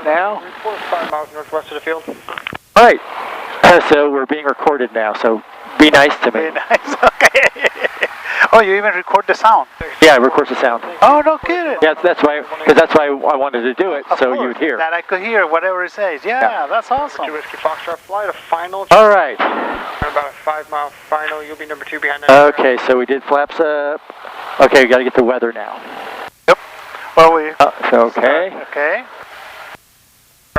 now. Report 5 miles northwest of the field. All right. So we're being recorded now, so be nice to me. Be nice, okay. Oh, you even record the sound? Yeah, it records the sound. Oh, no kidding. Yeah, that's why I wanted to do it, so you would hear. That I could hear whatever it says. Yeah, that's awesome. 2 Whiskey Foxtrot, fly to final. All right. About a 5 mile final, you'll be number 2 behind that. Okay, so we did flaps up. Okay, we got to get the weather now. Yep. Well, we... okay. Okay.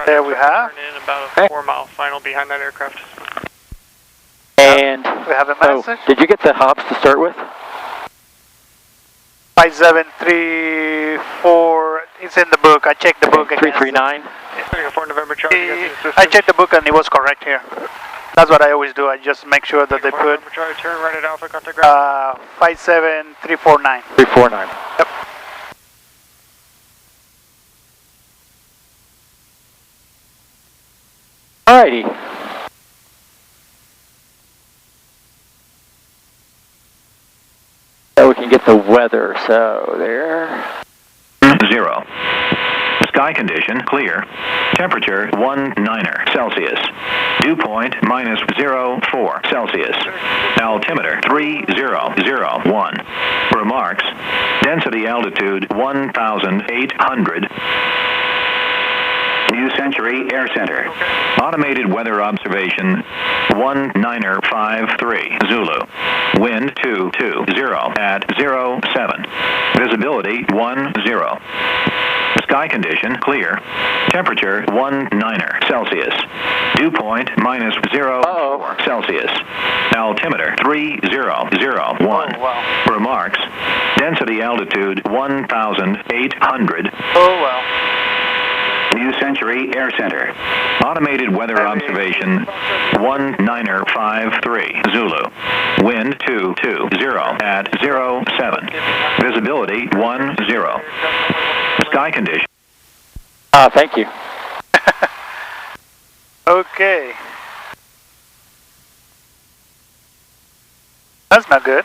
There we have. Turn in about a 4 mile final behind that aircraft. And we have a message. Did you get the hops to start with? 5734. It's in the book. I checked the book. 339. 4 November Charlie. I checked the book and it was correct here. That's what I always do. I just make sure that they put. Charlie, turn right at Alpha, contact ground. 57349. 349. Yep. Alrighty. So we can get the weather. So there. 0. Sky condition clear. Temperature 19 Celsius. Dew point -04 Celsius. Altimeter 3001. Remarks. Density altitude 1,800. New Century Air Center. Automated weather observation 1953 Zulu. Wind 220 at 07. Visibility 10. Sky condition clear. Temperature 19 Celsius. Dew point -04 Celsius. Altimeter 3001. Oh, wow. Remarks. Density altitude 1,800. Oh, wow. New Century Air Center. Automated weather observation 1953 Zulu. Wind 220 at 07. Visibility 10. Sky condition. Thank you. Okay. That's not good.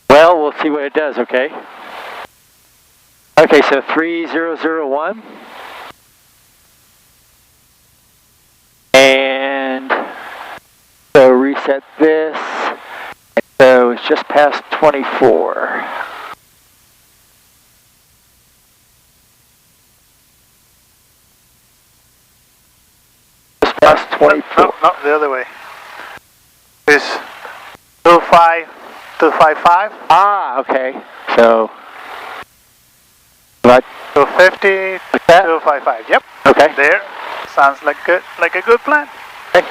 Well, we'll see what it does, okay? Okay, so 3001. And so reset this. So it's just past 24. Just past 24. No, the other way. It's 25255. Ah, okay. So what? 250, 255. Yep. Okay. There. Sounds like a good plan. Okay.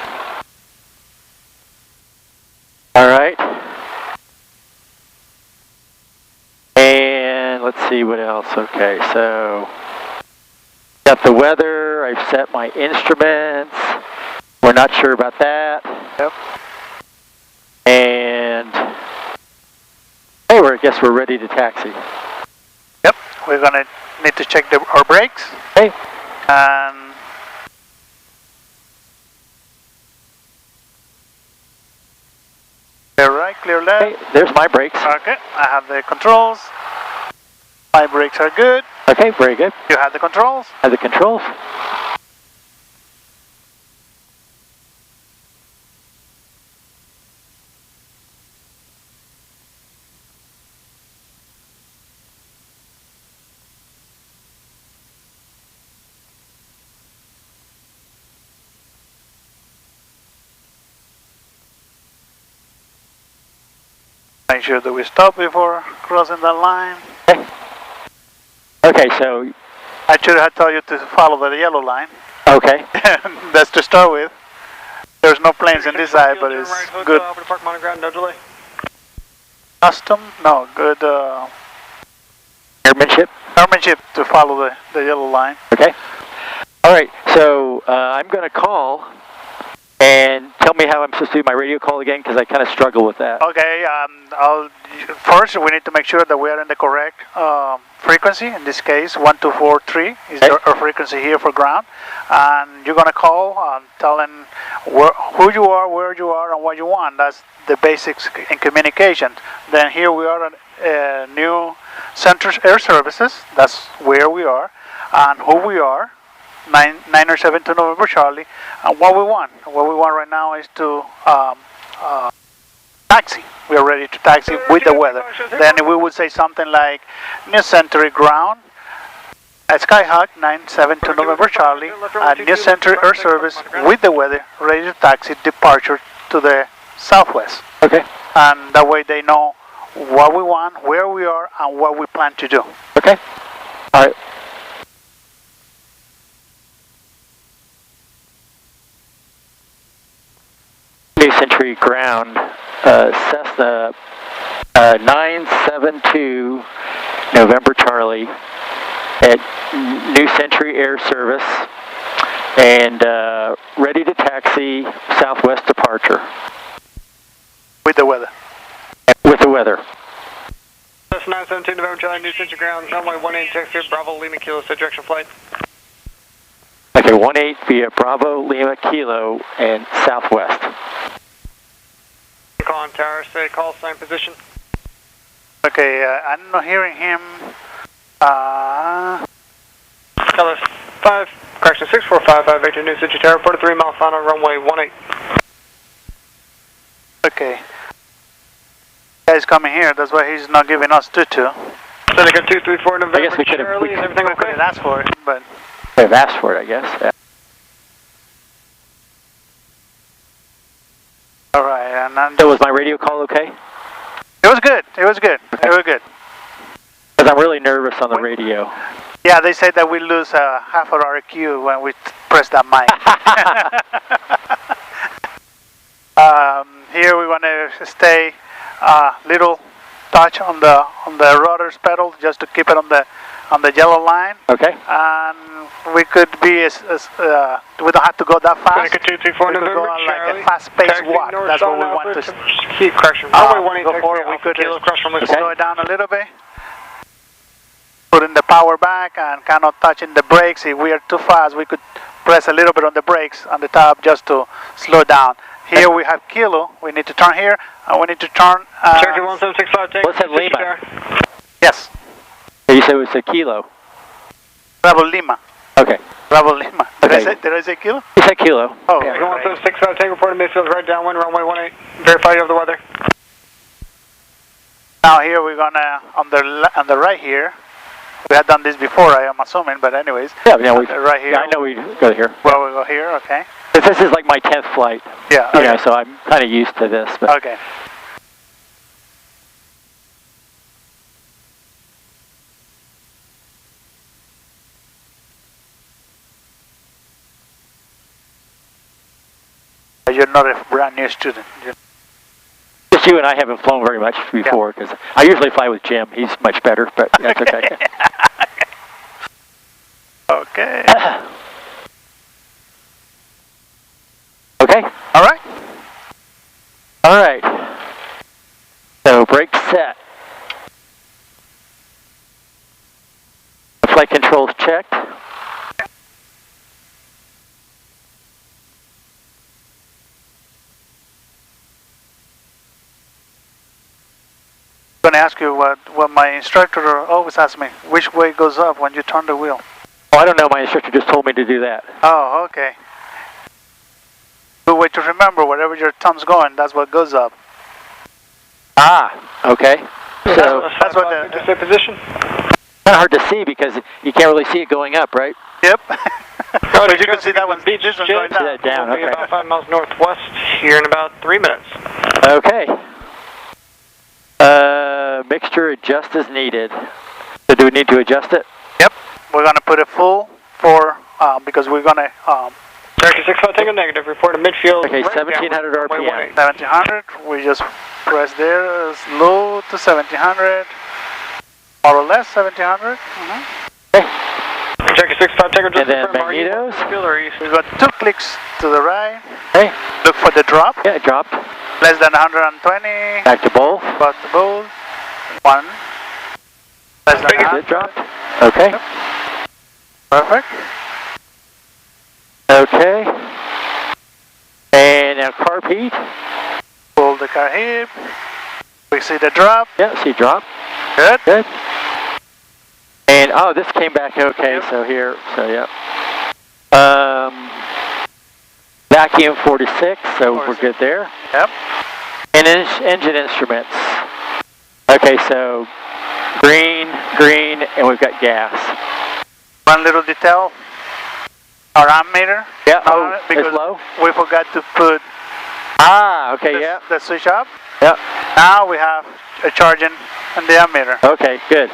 All right. And let's see what else. Okay, so got the weather. I've set my instruments. We're not sure about that. Yep. And hey, I guess we're ready to taxi. Yep. We're gonna need to check our brakes. Okay. And clear right, clear left. Okay, there's my brakes. Okay. I have the controls. My brakes are good. Okay, very good. You have the controls. Have the controls. Make sure that we stop before crossing that line. Okay. Okay, so I should have told you to follow the yellow line. okay. That's to start with. There's no planes in this side, but it's good. No delay. Custom? No, good Airmanship. airmanship to follow the yellow line. Okay. All right, so I'm going to call and tell me how I'm supposed to do my radio call again, because I kind of struggle with that. Okay, first we need to make sure that we are in the correct frequency. In this case, 1243 is our frequency here for ground. And you're going to call telling who you are, where you are, and what you want. That's the basics in communication. Then here we are at New Center Air Services, that's where we are, and who we are, 972 November Charlie, and what we want. What we want right now is to taxi. We are ready to taxi with the weather. Then we would say something like New Century Ground, at Skyhawk 972 November Charlie, and New Century Air Service with the weather, ready to taxi, departure to the southwest. Okay. And that way they know what we want, where we are, and what we plan to do. Okay. All right. New Century Ground, Cessna 972 November Charlie at New Century Air Service, and ready to taxi southwest departure. With the weather. With the weather. That's 972 November Charlie, New Century Ground, runway 18 taxi, Bravo Lima Kilo, set direction flight. Okay, 18 via Bravo Lima Kilo and southwest. Call on tower, say call sign position. Okay, I'm not hearing him. Colors 5, correction 6455, New Century Tower, report a 3 mile final, runway 18. Okay. Guy's coming here, that's why he's not giving us 22. Seneca 234 November I guess we could have- Charlie, is everything We okay? couldn't ask for it, but They've asked for it, I guess. Yeah. all right. And then So was my radio call okay? it was good. It was good. It was good. Because I'm really nervous on the radio. Yeah, they said that we lose half of our EQ when we press that mic. Here we want to stay little touch on the rudder's pedal just to keep it on the yellow line, Okay. and we could be we don't have to go that fast. Seneca 234 We could November go on like Charlie, a fast-paced taxi walk. north That's what south we want to keep correction. Runway 18 before taxi, we Alpha could Kilo, cross runway Okay. slow it down a little bit. Putting the power back and kind of touching the brakes. If we are too fast, we could press a little bit on the brakes on the top just to slow down. Here we have Kilo. We need to turn here, and we need to turn. Cherokee 1765, take What's that Lima? Yes, You said it was a kilo. Bravo Lima. Okay. Bravo Lima. Okay. Did I say Kilo? You said kilo. Oh, Cherokee right. 1765, take report of midfield right downwind, runway 18. Verify you have the weather. Now here we're gonna on the right here. We had done this before, I am assuming, but anyways. Yeah, yeah, we. Right here. Yeah, I know we go here. Well, we go here. Okay. But this is like my 10th flight. Yeah. You Okay. know, so I'm kind of used to this. But Okay. You're not a brand new student. just you and I haven't flown very much before because I usually fly with Jim. He's much better, but that's okay. Okay. Okay. All right. All right. So brake set. Flight controls checked. I'm going to ask you what my instructor always asks me, which way goes up when you turn the wheel? Oh, I don't know. My instructor just told me to do that. Oh, okay. Good way to remember, wherever your thumb's going, that's what goes up. Ah, okay. So That's what Just their position. kind of hard to see because you can't really see it going up, right? Yep. But you can see that one. Beach This one jet. going down. Yeah, down. We'll be Okay. about 5 miles northwest here in about 3 minutes. Okay. Mixture adjust as needed. So do we need to adjust it? Yep. We're going to put it full for, because we're going to, Cherokee 65, take a negative. Report to midfield. Okay, right 1700 downwind, runway RPM. 1700. We just press there, slow to 1700. More or less 1700. Okay. Cherokee 65, take a And then magnetos. Midfield or east. We've got 2 clicks to the right. Okay. Look for the drop. Yeah, it dropped. Less than 120. Back to both. About the bowl. 1. Less than Big that. It dropped. Okay. Perfect. Okay. And now carb heat. Pull the car hip. We see the drop. Yeah, see drop. Good. Good. And, oh, this came back okay, so here, so yep. Vacuum 46, so we're good there. Yep. And engine instruments. Okay, so green, and we've got gas. One little detail. Our ammeter. Yeah, because it's low? we forgot to put Okay, yeah. the switch up. Yep. Now we have a charging on the ammeter. Okay, good.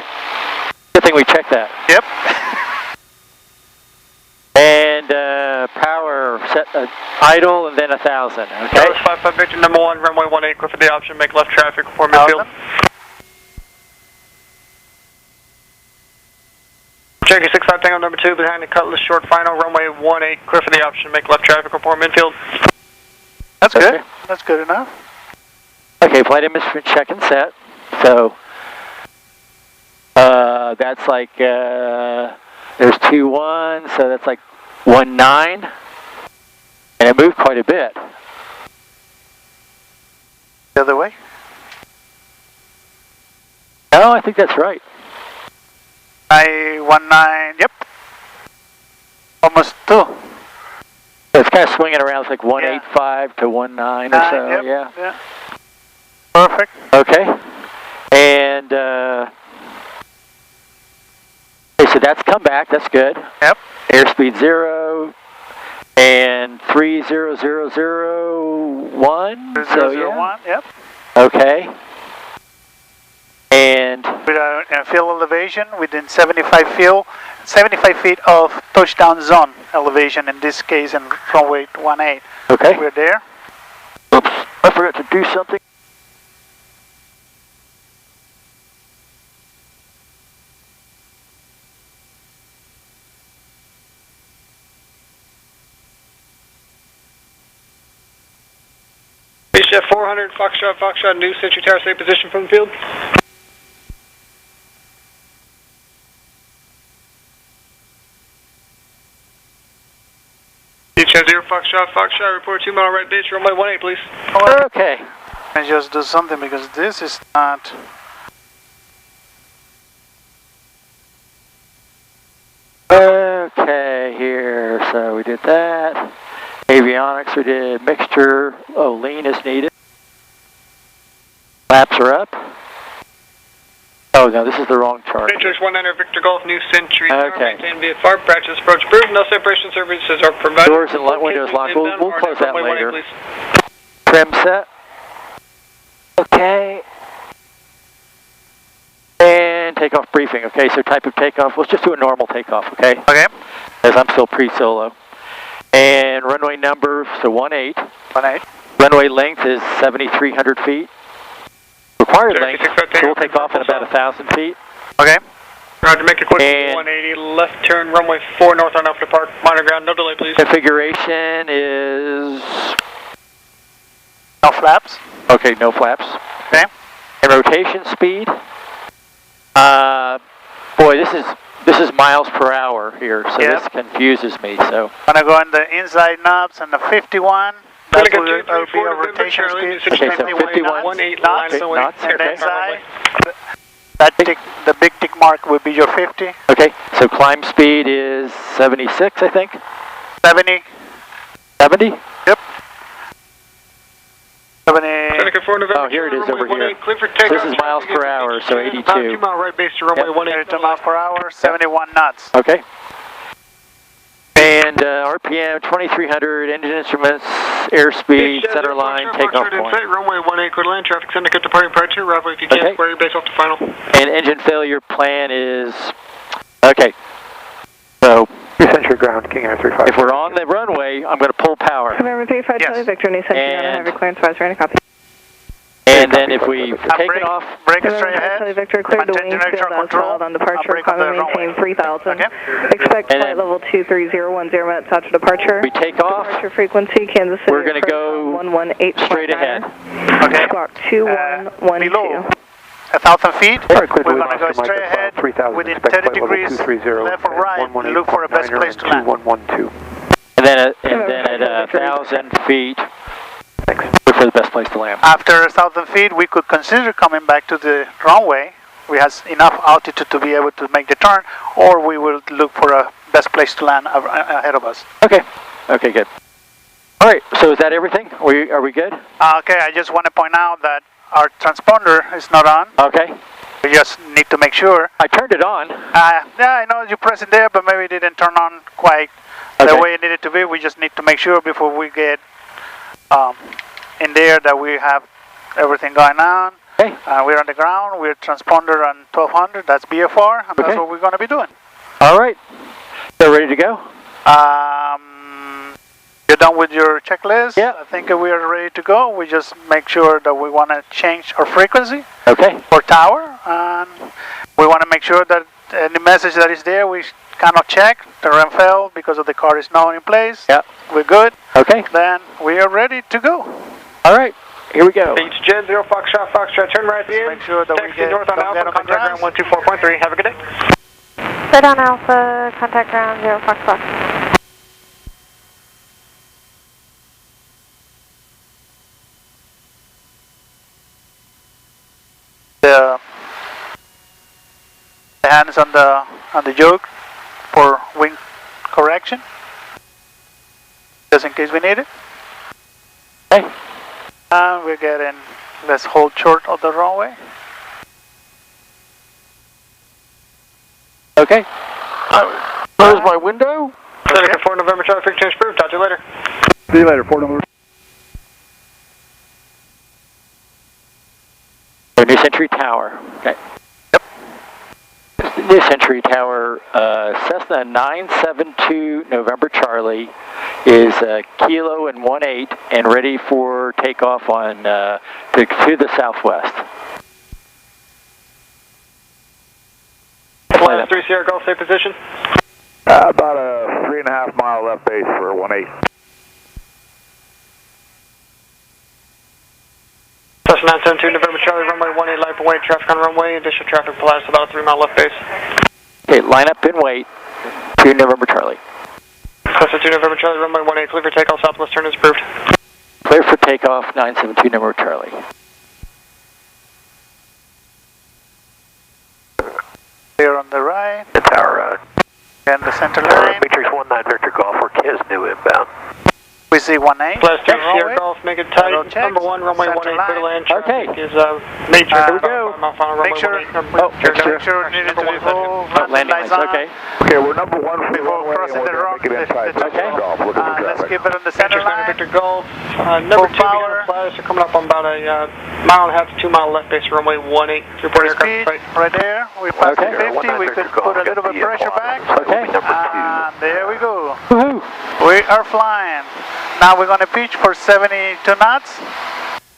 Good thing we checked that. Yep. And power set idle and then 1,000. Okay. Dallas 55 Victor number 1, runway 18, clear for the option, make left traffic before midfield. Cherokee 65 Tango number 2, behind the Cutlass, short final, runway 18, clear for the option, make left traffic report midfield. That's Okay. good. That's good enough. Okay, flight instrument check and set. So that's like there's 2-1, so that's like 1-9, and it moved quite a bit. The other way. No, I think that's right. 919. Yep. Almost 2. It's kind of swinging around. It's like 185 to 19 or so. Yep. Yeah. Perfect. Okay. And okay, so that's come back. That's good. Yep. Airspeed 0 and 30001. So yeah. 001. Yep. Okay. And With a field elevation within 75 feet of touchdown zone elevation. In this case, in runway 18. okay. We're there. Oops, I forgot to do something. Chef 400, Foxtrot, new Century Tower, stay position from the field. Chef 0, Foxtrot, report 2 mile right base, runway 18, please. Okay. And just do something because this is not. Okay, here, so we did that. Avionics, we did mixture. Oh, lean is needed. Flaps are up. Oh, no, this is the wrong chart. Matrix 19 Victor Golf, new Century Tower, Okay. maintain via fire, practice approach approved, no separation services are provided. Doors and windows locked. We'll close that Runway 18, later. please. Trim set. Okay. And takeoff briefing. Okay, so type of takeoff. Let's just do a normal takeoff, okay? Okay. As I'm still pre-solo. And runway number, so 18. 18. Runway length is 7,300 feet. Required Cherokee length, 615, so we'll take off at about 1,000 feet. Okay. Roger, make a quick And 180, left turn, runway 4 north on Upper Park, minor ground, no delay, please. configuration is, No flaps. okay, no flaps. Okay. And rotation speed, boy, this is miles per hour here, so Yep. this confuses me, so. Gonna go in the inside knobs and the 51. Gonna That go will 2, 3, be 4, a November, rotation Charlie, speed. Okay, so 51 51 knots. 18 knots. line, so knots, And the okay. inside, the big tick mark will be your 50. Okay, so climb speed is 76, I think. 70. 70? Yep. 70. Seneca 4 November, Oh, here it is runway over here. 18, clear for takeoff. This is miles per hour, so 82. About 2 mile right base to runway Yep. 18. 32 miles per hour, 71 knots. Okay. And RPM 2300, engine instruments, airspeed, center line, takeoff point. Runway 18, clear land, traffic Seneca departing prior to arrival if you can't Okay. square your base off the final. And engine failure plan is, okay. So Century ground, King Air 35. if we're on the runway, I'm going to pull power. November 35 Yes. Charlie Victor, new Century on a heavy clearance advisory and a copy. And then if we take it off, Break it November straight 5 ahead. Charlie Victor, cleared the Maintain wings direction field as control. filed on departure, Break up the climb and maintain runway. 3000. Okay. Expect And flight then- level 23010 minutes after departure. we take off, Departure frequency, Kansas City. We're gonna go 118.9. straight ahead. Okay. Squawk 2112. Below 1,000 feet, Clear to we're leave going to go Oscar Mike straight at ahead 3,000. within Expect 30 flight level degrees 230 left or right and 118.9er look for a best and place to land. 2112. And then at 1,000 feet, Thanks. look for the best place to land. After 1,000 feet, we could consider coming back to the runway we has enough altitude to be able to make the turn, or we will look for a best place to land ahead of us. Okay. Okay, good. All right, so is that everything? Are we good? Okay, I just want to point out that our transponder is not on. Okay. We just need to make sure. I turned it on. Yeah, I know you press it there, but maybe it didn't turn on quite the way it needed to be. We just need to make sure before we get in there that we have everything going on. Okay. We're on the ground. We're transponder on 1200. That's BFR, and that's what we're going to be doing. All right. So ready to go? You're done with your checklist? Yeah. I think we are ready to go. We just make sure that we want to change our frequency Okay. for tower, and we want to make sure that any message that is there, we cannot check. The RAM failed because of the car is now in place. Yeah. We're good. Okay. Then we are ready to go. All right. Here we go. Beach Jet 0 Foxtrot, turn right at the end. Make sure that we Taxi get, north on don't get Alpha, on the contact grass. ground 124.3. Have a good day. Sit on Alpha, contact ground 0 Foxtrot. The hands on the yoke for wing correction, just in case we need it. Okay. And we're getting, let's hold short of the runway. Okay. Close my window. Seneca 4 November Charlie, frequency change approved. Talk to you later. See you later, 4 November. New Century Tower. Okay. Yep. New Century Tower, Cessna 972 November Charlie is kilo and 18 and ready for takeoff on to the southwest. Flight 3 Sierra Golf, stay position. About a 3.5 mile left base for 18. Cessna 972 November Charlie, runway 18, light for weight, traffic on runway, additional traffic applies, about a 3 mile left base. Okay, line up and wait. 2 November Charlie. Cessna 2 November Charlie, runway 18, clear for takeoff, southwest turn is approved. Clear for takeoff, 972 November Charlie. Here on the right, The tower, and the center line. Matrix 19 Victor Golf, for KISS new inbound. We see 18. Class 2 runway. Sierra Golf, make it tight. Auto checks, Number 1, runway center 18, clear to line. land. Okay. Traffic is major. Here we go. Make sure, make sure. it needed to be full. Landing lights, okay. Okay, we're number 1 for Before runway, crossing and the we're rock, gonna make it inside the- okay. Golf. Look at the Let's traffic. keep it on the center Center line. Victor Golf. Number 2 power. began flies are coming up on about a mile and a half to 2 mile left base, runway 18. Report aircraft Speed flight. right there. We passed Okay. 50. We could put a little bit of pressure back. Okay. And there we go. Woohoo. We are flying. Now we're going to pitch for 72 knots.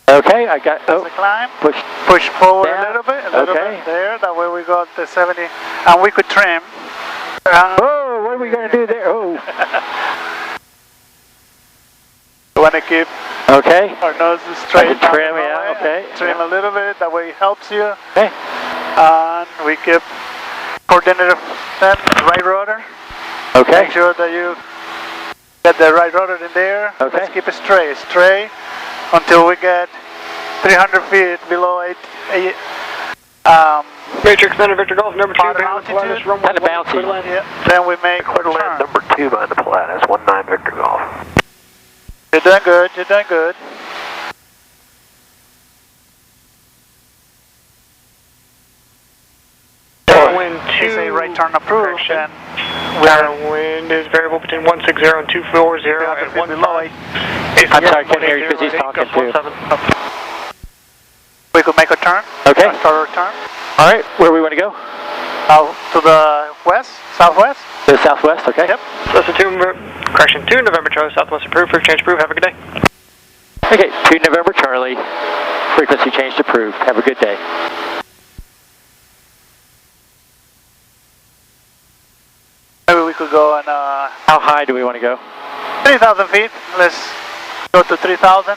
Okay, I got, That's the climb. push. Push forward Down. a little bit Okay. there. That way we got the 70, and we could trim. Oh, what are we going to do there? Oh. We want to keep Okay. our noses straight. I can down the trim, yeah, runway. okay. Trim a little bit. That way it helps you. Okay. And we keep coordinated then right rudder. Okay. Make sure that you get the right rudder in there. Okay. Let's keep it straight until we get 300 feet below Matrix Center Victor Golf, number 2 Powder began altitude. flies, runway Kinda 18, bouncy. clear to land. yeah. Then we make our turn. Number 2 behind the Pilatus, 19 Victor Golf. You're doing good. You're doing good. Wind You say 2. right turn approved, correction. and we're Wind is variable between 160 and 240 at 15. below 8. I'm sorry, I couldn't hear you because he's talking too. We could make a turn. Okay. Start our turn. All right, where we want to go? Out to the west, southwest. To the southwest, okay? Yep. Cessna 2, correction 2 November Charlie, southwest approved, frequency change approved. Have a good day. Okay, 2 November Charlie, frequency change approved. Have a good day. Maybe we could go on How high do we want to go? 3,000 feet. Let's go to 3,000.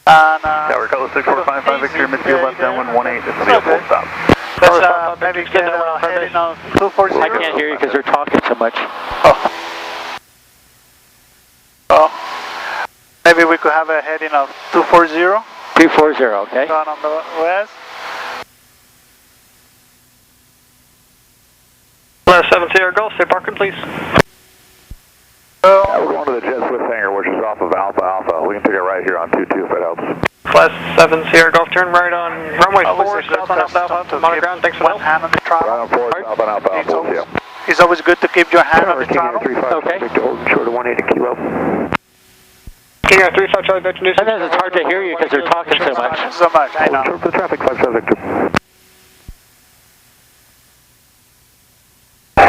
And Tower Color 6455 Victor, midfield left downwind 18, this will be a full stop. let's maybe get heading on 240. I can't hear you because they're talking so much. Oh. Maybe we could have a heading of 240. 240, okay? Going on the west. 7 Sierra Golf, stay parking, please. We're going to the Jet Swift hangar, which is off of Alpha Alpha. We can take it right here on 22 if it helps. Class 7 Sierra Golf, turn right on runway 4, south on Alpha Alpha, I'm on the ground, thanks for the help. Hand on the Right throttle. on 4, Alpha Alpha It's Alpha, always, yeah. it's always good to keep your hand on the throttle. Okay. Short of 180 kilo. King Air 35 Charlie Victor News. Sometimes it's hard to hear you because they're talking so much. So much, I know. The traffic 5 Victor.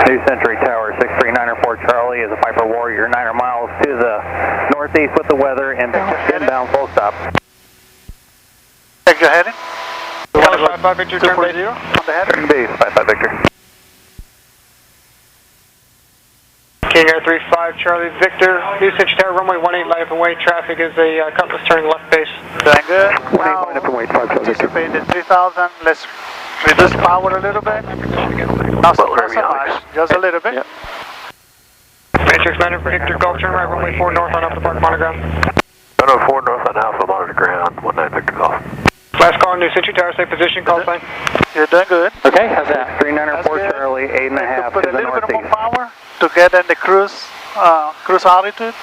New Century Tower 6394 Charlie is a Piper Warrior 9 miles to the northeast with the weather and inbound full stop. Check your heading. Dallas 55 Victor, turn base. 240 on the header. Turn base 55 Victor. King Air 35 Charlie Victor, New Century Tower, runway 18, light up and wait. Traffic is a Cutlass turning left base. Doing good. Now, Line up and wait, 5 Victor. anticipate the 3000. Let's reduce power a little bit. Not so much, just a little bit. Yep. Matrix 9 Victor Golf, turn right, runway 4 north on Alpha Park, monoground. 104 north on Alpha, monitor ground, 19 Victor Golf. Last call, New Century Tower, stay position, call sign. You're doing good. Okay, how's that? 3904 That's good. Charlie, 8.5 Put to a the little bit more northeast. power to get in the cruise altitude.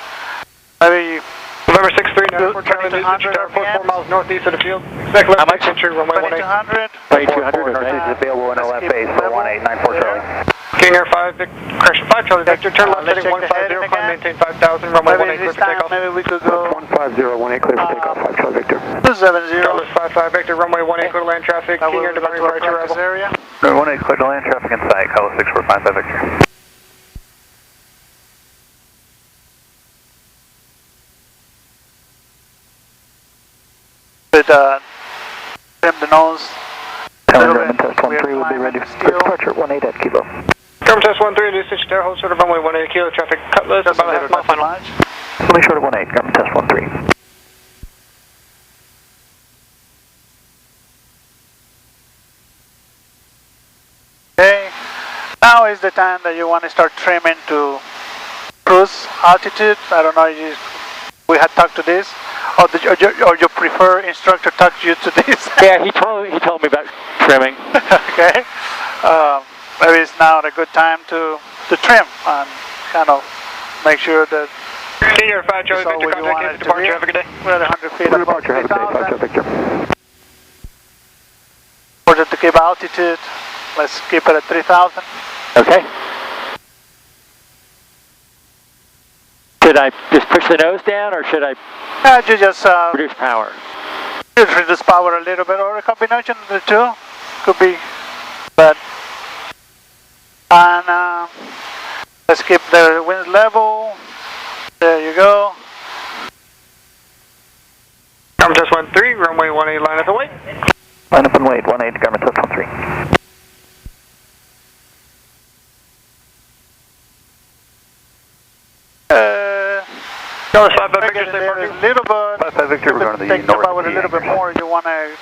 Maybe November 6394 Charlie, New Century Tower, 4 miles northeast of the field. Exact left, How much? Century, runway 18. 2200. 2200, Northeast okay. is available in the left base for 1894 Charlie. King Air 5, correction 5 Charlie Victor, turn left Let's heading check the heading 150, climb, again. maintain 5000, runway Maybe 18, clear this for time, takeoff. maybe we could go 150, 18 clear for takeoff, 5 Charlie Victor. 270. Dallas 55 Victor, runway 18, clear to land traffic. That King will Air go departing to our right to practice arrival. area. 18 clear to land traffic in sight, Color 6455 Victor. With trim the nose. German test 13 will be ready for departure, 18 at Kilo. German test 13, New Century Tower, hold short of runway 18, kilo traffic, Cutlass, Just a about a little half mile bit final. much. Only short of 18, German test 13. Okay. Now is the time that you want to start trimming to cruise altitude. I don't know if we had talked to this, or you prefer instructor talk you to this. Yeah, he told me about trimming. Okay. Maybe it's now a good time to trim and kind of make sure that King Air 5 Charlie it's all Victor, what you contact want Kansas it to departure be. traffic today. We're at 100 feet above Departure, have a day, 5 3000. Victor. Important to keep altitude. Let's keep it at 3000. Okay. Should I just push the nose down or should I You just reduce power? reduce power a little bit, or a combination of the two could be bad. And let's keep the wind level. There you go. German test 13, runway 18, line up and wait. Line up and wait, 18, German test 13. Dallas 55 Make Victor, it stay a parking. little bit. 5 Victor, we're going to the Take the power a little bit more. You want to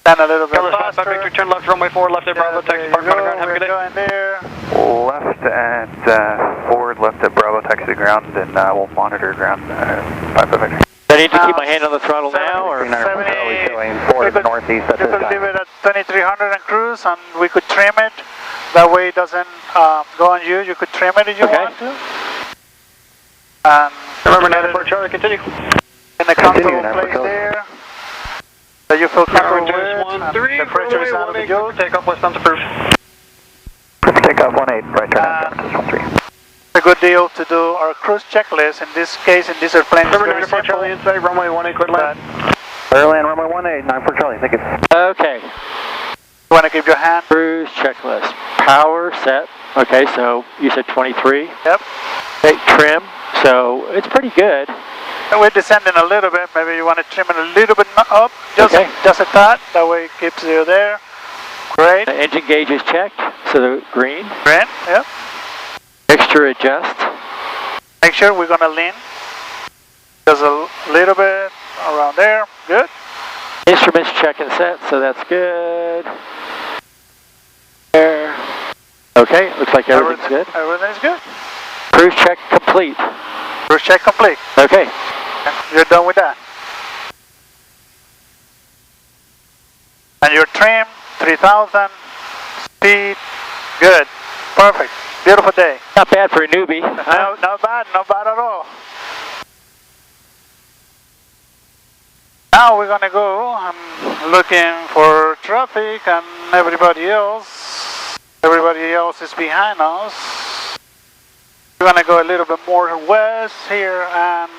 stand a little bit Dallas faster. 55 Victor, turn left, runway 4, left at Bravo, taxi park, monoground, have a good day. Going there. Left at forward, left at Bravo, taxi to ground, and we'll monitor ground 5 Victor. Do I need to keep my hand on the throttle now or? 3904 Charlie showing 4 to the northeast at You this could leave time. it at 2300 and cruise, and we could trim it. That way it doesn't go on you. You could trim it if you Okay. want to. And November 94 Charlie, continue. in the comfortable place there that you feel comfortable German with. test And 13, the pressure is out of the runway 18, yoke. takeoff, west bound approved. Clear for takeoff, 18, right turn on, German test 13. It's a good deal to do our cruise checklist. In this case, in this airplane, it's November very 94 simple. Charlie, inside, runway 18, clear to But land. Clear land, runway 18, 94 Charlie, thank you. Okay. you want to keep your hand. Cruise checklist. Power set. Okay, so you said 23. Yep. Okay, trim. So it's pretty good. And we're descending a little bit. Maybe you want to trim it a little bit up. Just a tad. That way it keeps you there. Great. The engine gauge is checked, so the green. Great. Yep. Mixture adjust. Make sure we're going to lean. Just a little bit around there. Good. Instruments check and set, so that's good. There. Okay, looks like everything's good. Everything's good. Cruise check complete. Cruise check complete. Okay. You're done with that. And your trim, 3000, speed, good. Perfect. Beautiful day. Not bad for a newbie. No, not bad at all. Now we're gonna go. I'm looking for traffic and everybody else. Everybody else is behind us. We're gonna go a little bit more west here and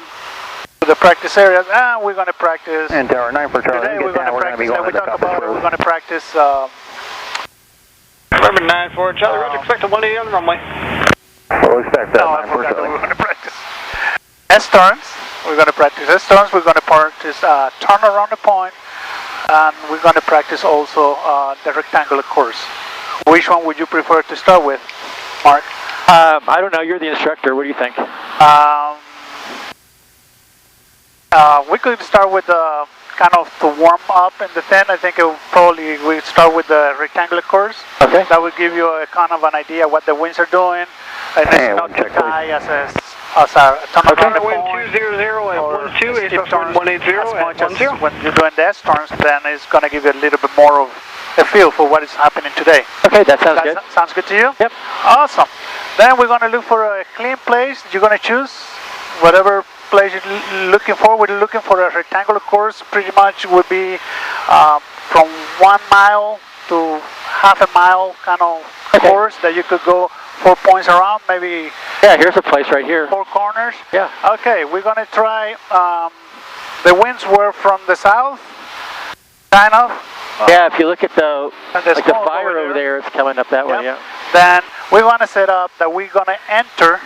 to the practice areas, and we're gonna practice. And Tower 9 for Charlie. Today we're gonna practice. Like we talked about, we're gonna practice. November 9 for Charlie. Roger, expect a 180 on the runway. We'll expect that. No, I 9 for forgot that Charlie. we're gonna practice S-turns. We're gonna practice S-turns. We're gonna practice turn around the point, and we're gonna practice also the rectangular course. Which one would you prefer to start with, Mark? I don't know. You're the instructor. What do you think? We could start with the kind of to warm up in the 10. I think it probably we start with the rectangular course. Okay. That would give you a kind of an idea what the winds are doing, and it's not too high as a turn around the Wind point. 200 or and 12, steep turns 180 as much and as 10. when you're doing the S-turns, then it's going to give you a little bit more of a feel for what is happening today. Okay, that sounds good. Sounds good to you? Yep. Awesome. Then we're going to look for a clean place. You're going to choose whatever place you're looking for. We're looking for a rectangular course. Pretty much would be from 1 mile to half a mile kind of course that you could go 4 points around, maybe. Yeah, here's a place right here. 4 corners. Yeah. Okay, we're going to try. The winds were from the south, kind of. Yeah, if you look at the And there's like the smoke fire over there, it's coming up that way. Yep. Yeah. Then we want to set up that we're going to enter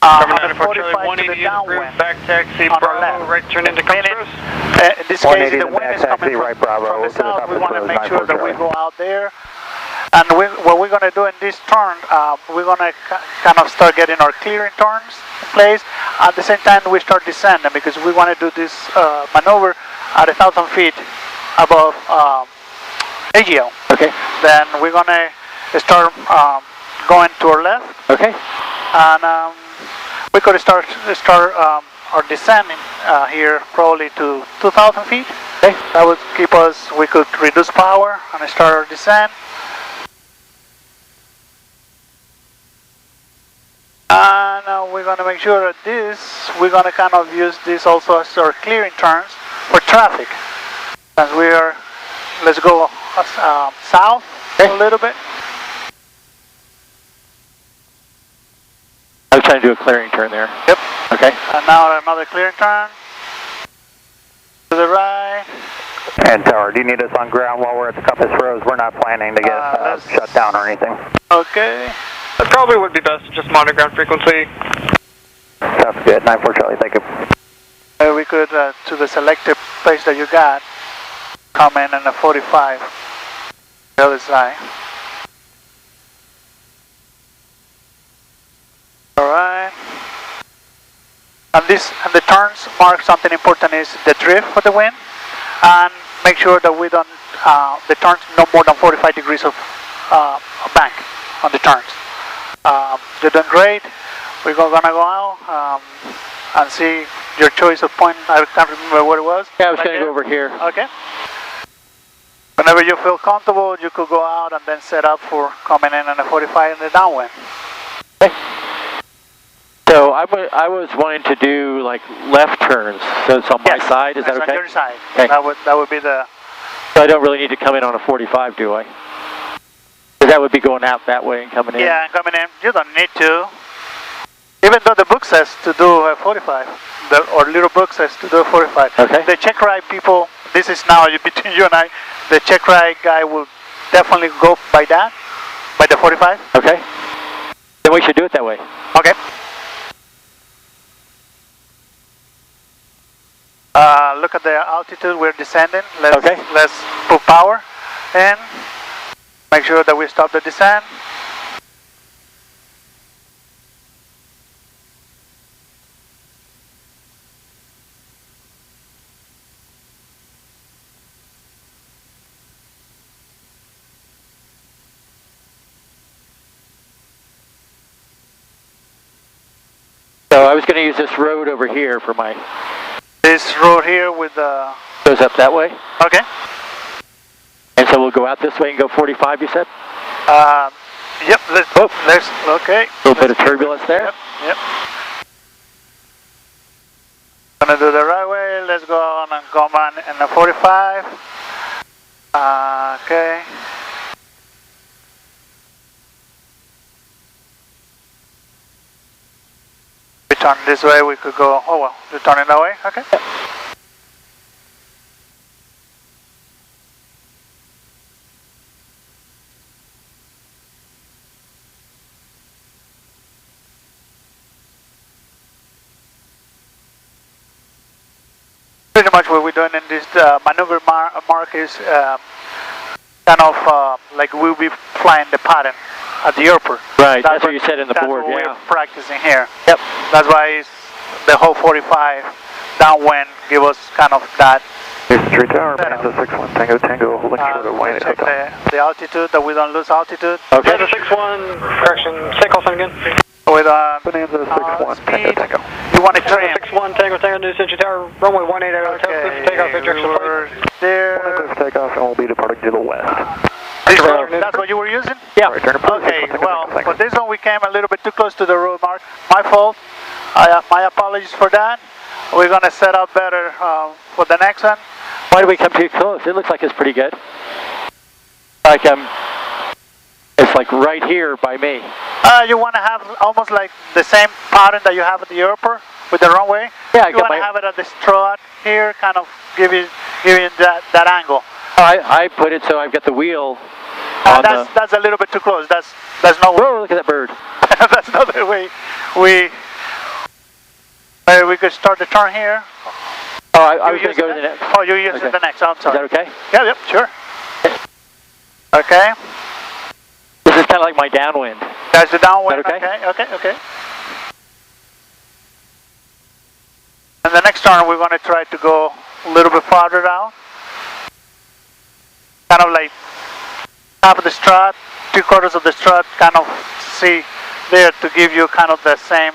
November 9 on the for Charlie, 45 to the 180 downwind. back taxi, On our Bravo, left. right turn into Meaning, Castros. in this 180 case, the in the wind is back coming taxi, right Bravo, from the to the top south. of We the want to road, make 9 sure for that we Charlie. go out there. And what we're going to do in this turn, we're going to kind of start getting our clearing turns in place. At the same time, we start descending because we want to do this maneuver at 1,000 feet above AGL. Okay. Then we're going to start going to our left. Okay. And we could start our descending here probably to 2,000 feet. Okay. That would keep us, we could reduce power and start our descent. And we're going to make sure that we're going to kind of use this also as our clearing turns for traffic. As we are, let's go south a little bit. I was trying to do a clearing turn there. Yep. Okay. And now another clearing turn. To the right. And Tower, do you need us on ground while we're at the Compass Rose? We're not planning to get shut down or anything. Okay. That probably would be best, just monitor ground frequency. Sounds good. 9-4 Charlie, thank you. We could, to the selected place that you got, come in a 45. The other side. Alright. And the turns mark something important is the drift for the wind, and make sure that we don't, the turns no more than 45 degrees of bank on the turns. You're doing great. We're gonna go out and see your choice of point. I can't remember what it was. Yeah, I was going to go over here. Okay. Whenever you feel comfortable, you could go out and then set up for coming in on a 45 in the downwind. Okay. So I was wanting to do like left turns. So it's on my side. Is that okay? On your side. Okay. That would be the. So I don't really need to come in on a 45, do I? Because that would be going out that way and coming in. Yeah, and coming in. You don't need to. Even though the book says to do a 45, or little book says to do a 45. Okay. The check ride people. This is now between you and I. The check ride guy will definitely go by that, by the 45. Okay. Then we should do it that way. Okay. Look at the altitude we're descending. Let's put power in. Make sure that we stop the descent. So I was going to use this road over here for my... This road here with the... Goes up that way? Okay. And so we'll go out this way and go 45, you said? Yep, let's, okay. A little bit of turbulence there. Yep. Gonna do the right way. Let's go on and come on in the 45. Okay. We turn this way, we could go, oh well, you're turning that way, okay. Pretty much what we're doing in this maneuver mark is kind of like we'll be flying the pattern at the airport. Right, that's what you said in the board, what yeah. we're practicing here. Yep. That's why it's the whole 45 downwind give us kind of that. Houston Street Tower, Bonanza 61 Tango Tango, holding short of 188 check Hotel. the altitude, that we don't lose altitude. Okay. Bonanza 61, correction, say call sign again. With Bonanza 61 Tango speed, Tango. you want to trim. 61 Tango Tango, New Century Tower, runway 18 Hotel, Okay, takeoff, injection we're flight. there. Clear takeoff and we'll be departing to the west. That's what you were using? Yeah. Right, turn approach, Okay, 61 well, Tango for this one we came a little bit too close to the road mark. My fault. My apologies for that. We're going to set up better for the next one. Why did we come too close? It looks like it's pretty good. Like it's like right here by me. You want to have almost like the same pattern that you have at the airport with the runway. Yeah, I you got want to have it at the strut here, kind of giving that angle. I put it so I've got the wheel on That's a little bit too close. That's no. Whoa, look at that bird. That's not the way we could start the turn here. Oh, I was going to go to the next. Oh, you're using the next. I'm sorry. Is that okay? Yeah, yep, sure. Okay. This is kind of like my downwind. That's the downwind. Is that okay? Okay. And the next turn, we're going to try to go a little bit farther down. Kind of like half of the strut, 3/4 of the strut, kind of see there to give you kind of the same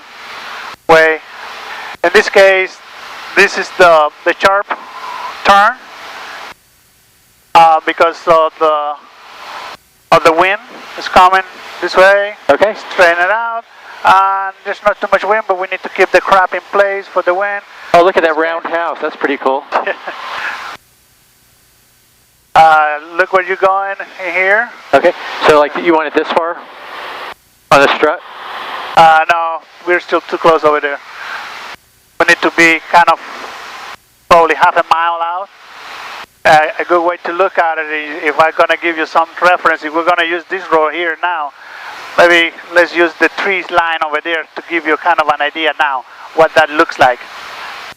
way. In this case, this is the sharp turn because of the wind is coming this way. Okay. Straighten it out. And there's not too much wind, but we need to keep the crab in place for the wind. Oh, look at that round house. That's pretty cool. Look where you're going here. Okay. So, like, you want it this far on the strut? No, we're still too close over there. We need to be kind of probably half a mile out. A good way to look at it is, if I'm going to give you some reference, if we're going to use this road here now, maybe let's use the trees line over there to give you kind of an idea now what that looks like.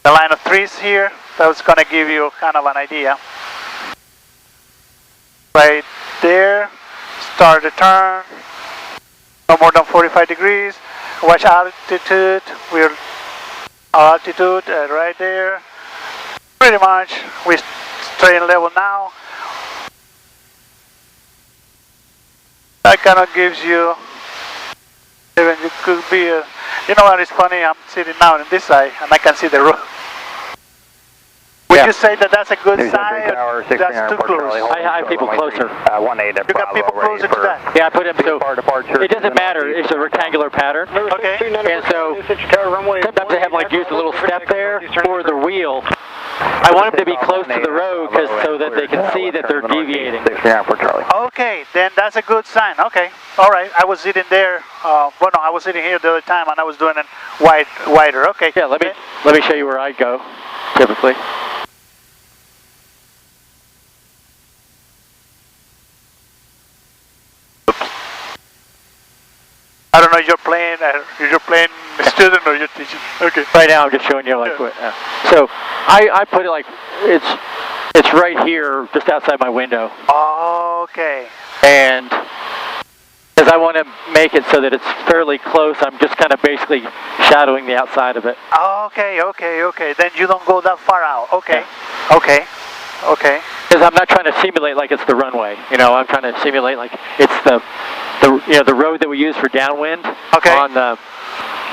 The line of trees here, that's going to give you kind of an idea. Right there, start the turn, no more than 45 degrees, watch altitude, our altitude right there. Pretty much, we straight level now. That kind of gives you, even it could be, you know what is funny, I'm sitting now on this side and I can see the road. Would you say that that's a good sign, or that's too close? I have people closer. 18 You got people closer to that? Yeah, I put them so departure. it doesn't matter. It's a rectangular pattern. Okay. And so sometimes they have like used a little step there for the wheel. I want them to be close to the road so that they can see that they're deviating. 69 for Charlie. Okay, then that's a good sign. Okay, all right. I was sitting there. Well, no, I was sitting here the other time, and I was doing it wider. Okay. Yeah, let me show you where I go typically. I don't know. You're playing a student or you're teaching. Okay. Right now, I'm just showing you like what. So I put it like it's right here, just outside my window. Okay. And because I want to make it so that it's fairly close, I'm just kind of basically shadowing the outside of it. Okay. Then you don't go that far out. Okay. Yeah. Okay. Because I'm not trying to simulate like it's the runway. You know, I'm trying to simulate like it's the road that we use for downwind. Okay. On the,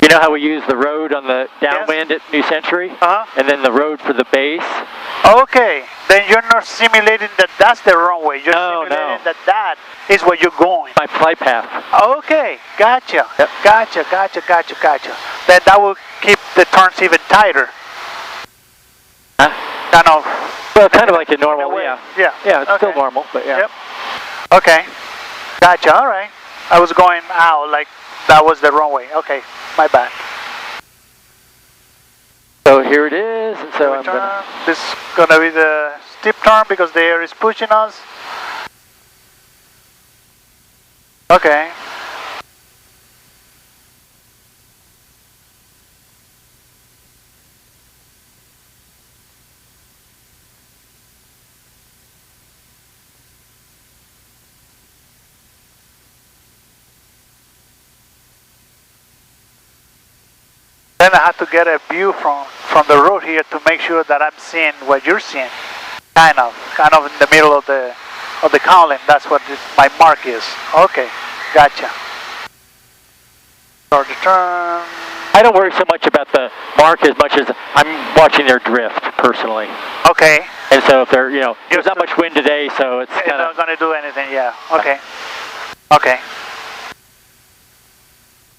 you know how we use the road on the downwind at New Century, and then the road for the base. Okay. Then you're not simulating that that's the runway. You're simulating that is where you're going. My flight path. Okay, gotcha. Yep. Gotcha. Then that will keep the turns even tighter. Huh? Kind of. Well, kind of like the normal, That way. yeah. Yeah. Yeah, it's still Okay. normal, but yeah. Yep. Okay. Gotcha. All right. I was going out like that was the runway. Okay. My bad. So here it is, and so I'm gonna... This is gonna be the steep turn because the air is pushing us. Okay. Then I have to get a view from the road here to make sure that I'm seeing what you're seeing. Kind of in the middle of the column. That's what my mark is. Okay, gotcha. Start the turn. I don't worry so much about the mark as much as I'm watching their drift, personally. Okay. And so if they're, you know, there's not much wind today, so it's It's kind not of... gonna do anything. Yeah. Okay. Okay.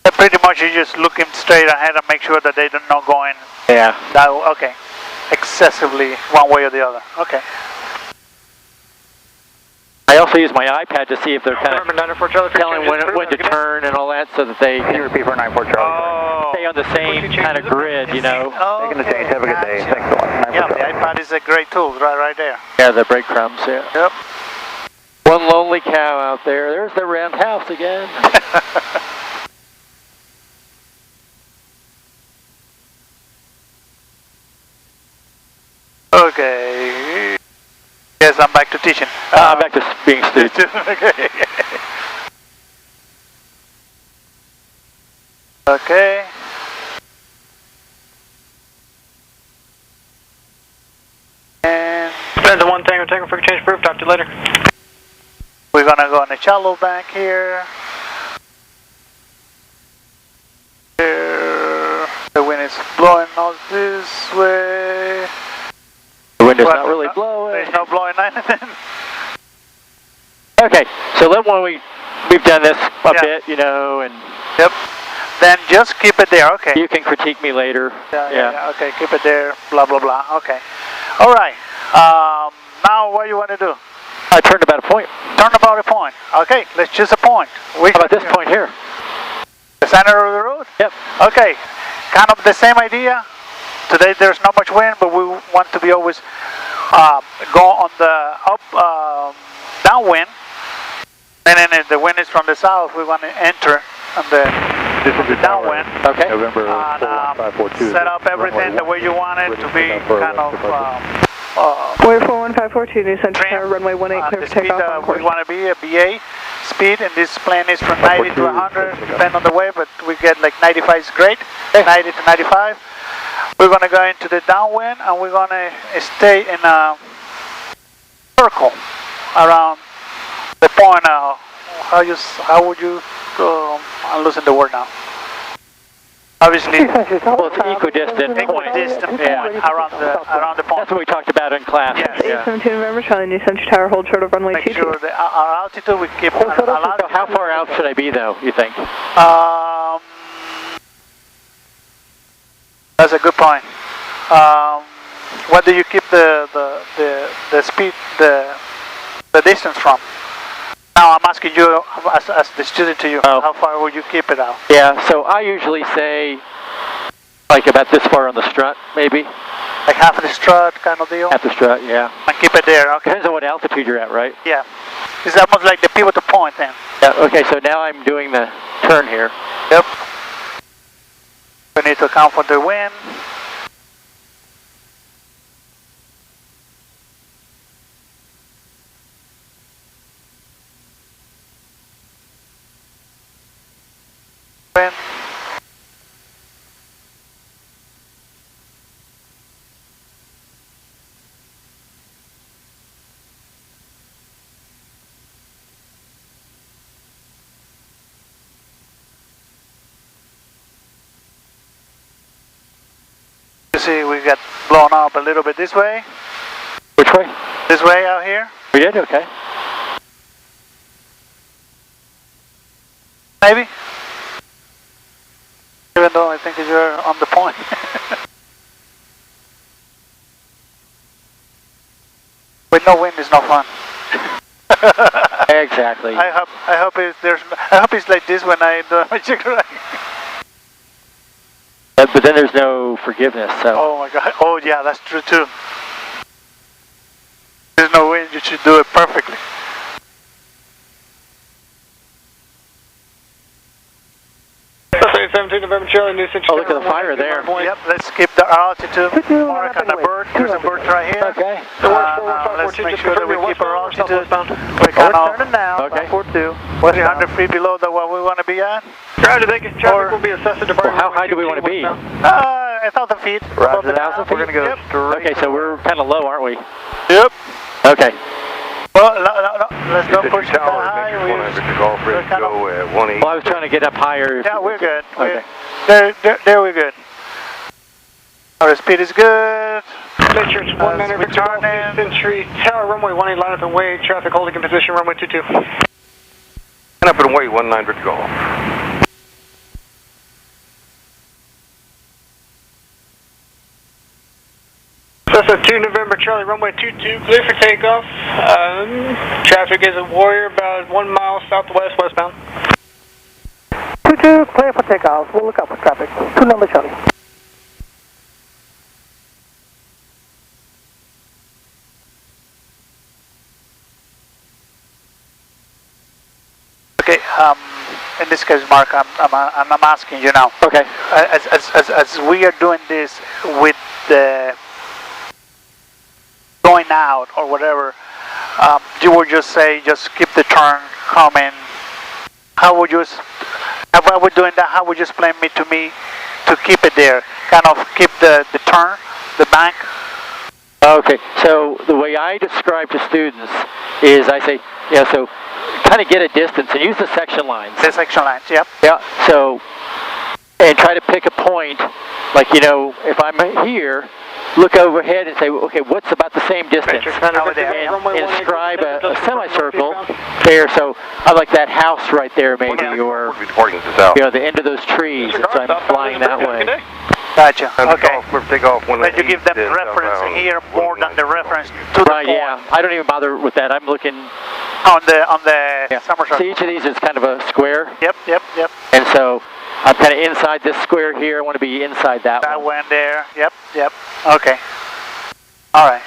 So pretty much you're just looking straight ahead and make sure that they're not going Yeah. that. Okay. Excessively one way or the other. Okay. I also use my iPad to see if they're kind November of 94 Charlie. telling when to turn and all that, so that they Can you repeat for 94 Charlie? Oh. stay on the same kind of grid, you know. Taking the change. Have a good day. Gotcha. Thanks a lot. 94 Yeah, the Charlie. iPad is a great tool, right there. Yeah, the breadcrumbs, yeah. Yep. One lonely cow out there. There's the roundhouse again. Okay. Yes, I'm back to teaching. I'm back to being stupid. Okay. Okay. And Send the one thing, I'm taking for change proof. Talk to you later. we're gonna go on a shallow bank here. Here. The wind is blowing us this way. The wind is But not really blowing. There's no blowing anything. Okay, so then when we've done this a Yeah. bit, you know, and Yep. Then just keep it there. Okay. you can critique me later. Yeah. Okay, keep it there. Blah blah blah. Okay. All right. Now what you want to do? I turned about a point. Turn about a point. Okay, let's choose a point. How about this point here? The center of the road? Yep. Okay, kind of the same idea. Today there's not much wind, but we want to be always go on the downwind. And then if the wind is from the south, we want to enter on the downwind. Okay. November And 41542. set up everything the way you want it to be kind of Wait 41542, New Central trim. Tower, runway 18, clear The for speed takeoff on we course. want to be a BA speed, and this plane is from 90 to 100, depending on the way, but we get like 95 is great, 90 to 95. We're going to go into the downwind, and we're going to stay in a circle around the point. How would you? I'm losing the word now. Obviously, Well, it's an equidistant point. equidistant Yeah. point around the point. That's what we talked about in class. Yes. Yeah. 817 November, Charlie, New Central Tower, hold short of runway Make 22. sure that our altitude we keep. So how far out should I be, though, you think? That's a good point. What do you keep the speed, the distance from? Now I'm asking you as the student to you, Oh. how far would you keep it out? Yeah, so I usually say, like about this far on the strut, maybe? Like half of the strut kind of deal? At the strut, yeah. And keep it there, okay. Depends on what altitude you're at, right? Yeah. It's almost like the pivotal point then. Yeah, okay, so now I'm doing the turn here. Yep. We need to account for the wind. Wind. You see, we got blown up a little bit this way. Which way? This way out here. We did? Okay. Maybe. Even though I think you're on the point. With no wind is no fun. Exactly. I hope it's like this when I do my check ride. But then there's no forgiveness, so. Oh my god. Oh yeah, that's true too. There's no wind, you should do it perfectly. Suspect 17 November Charlie, New Century Oh, look at the fire there. Yep, let's keep the altitude. Mark on the bird. There's a bird right here. Okay. Let's make sure that we keep our altitude. We're kind of turning now. Okay. 542. 300 feet below the what we want to be at. Roger, thank you. Traffic will be assessed at departure. Well, how high do we want to be? 1,000 feet. Above the 1,000 feet? We're going to go Yep. straight. Okay, so we're kind of low, aren't we? Yep. Okay. Well, no. Let's not push it that high. Victor Golf, ready to go at 1-8. Well, I was trying to get up higher. Yeah, we're good. Okay. There we're good. Our speed is good. Century 19 Victor Golf, New Century Tower, runway 18, line up and wait. Traffic holding in position, runway 22. Line up and wait, 19 Victor Golf. Cessna 2 November Charlie, runway 22, clear for takeoff. Traffic is at Warrior, about 1 mile southwest, westbound. 22, clear for takeoff. We'll look up for traffic. 2 November Charlie. Okay. In this case, Mark, I'm asking you now. Okay. As we are doing this with the going out or whatever, you would just say, just keep the turn coming. How would you, if I were doing that, how would you explain to me to keep it there? Kind of keep the turn, the bank? Okay, so the way I describe to students is I say, so kind of get a distance and use the section lines. The section lines, yep. Yeah, so, and try to pick a point, like, if I'm here, look overhead and say, okay, what's about the same distance? And inscribe a semicircle there, so I like that house right there maybe, or, the end of those trees, and so I'm flying that way. Gotcha, okay. Take off But you give them reference here more than the reference to the Right, yeah, I don't even bother with that, I'm looking on the somersault. See, each of these is kind of a square. Yep. And so I'm kind of inside this square here. I want to be inside that one. That one there. Yep. Okay. All right.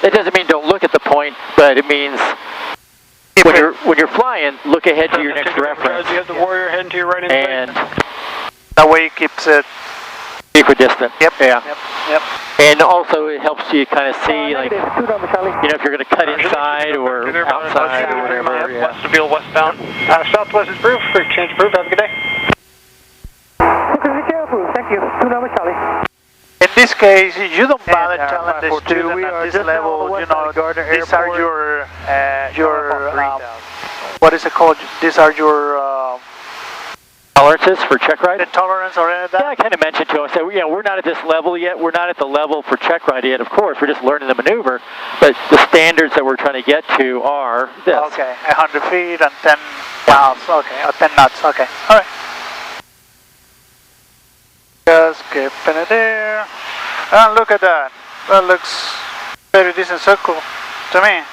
It doesn't mean don't look at the point, but it means when you're flying, look ahead to your next reference. You have the Warrior heading to your right and that way it keeps it equidistant. Yep. And also it helps you kind of see, like, if you're going to cut inside or outside or whatever. Westfield, westbound. Southwest is approved. Free change approved. Have a good day. Thank you. 2 November Charlie. In this case, you don't bother telling the student at this level, these are your what is it called? These are your tolerances for check ride? The tolerance or any of that? Yeah, I kind of mentioned to him. I said, we're not at this level yet. We're not at the level for check ride yet, of course. We're just learning the maneuver. But the standards that we're trying to get to are this. Okay, 100 feet and 10 miles. Okay, or 10 knots. Okay, all right. Just keeping it there. And look at that. That looks very decent circle to me.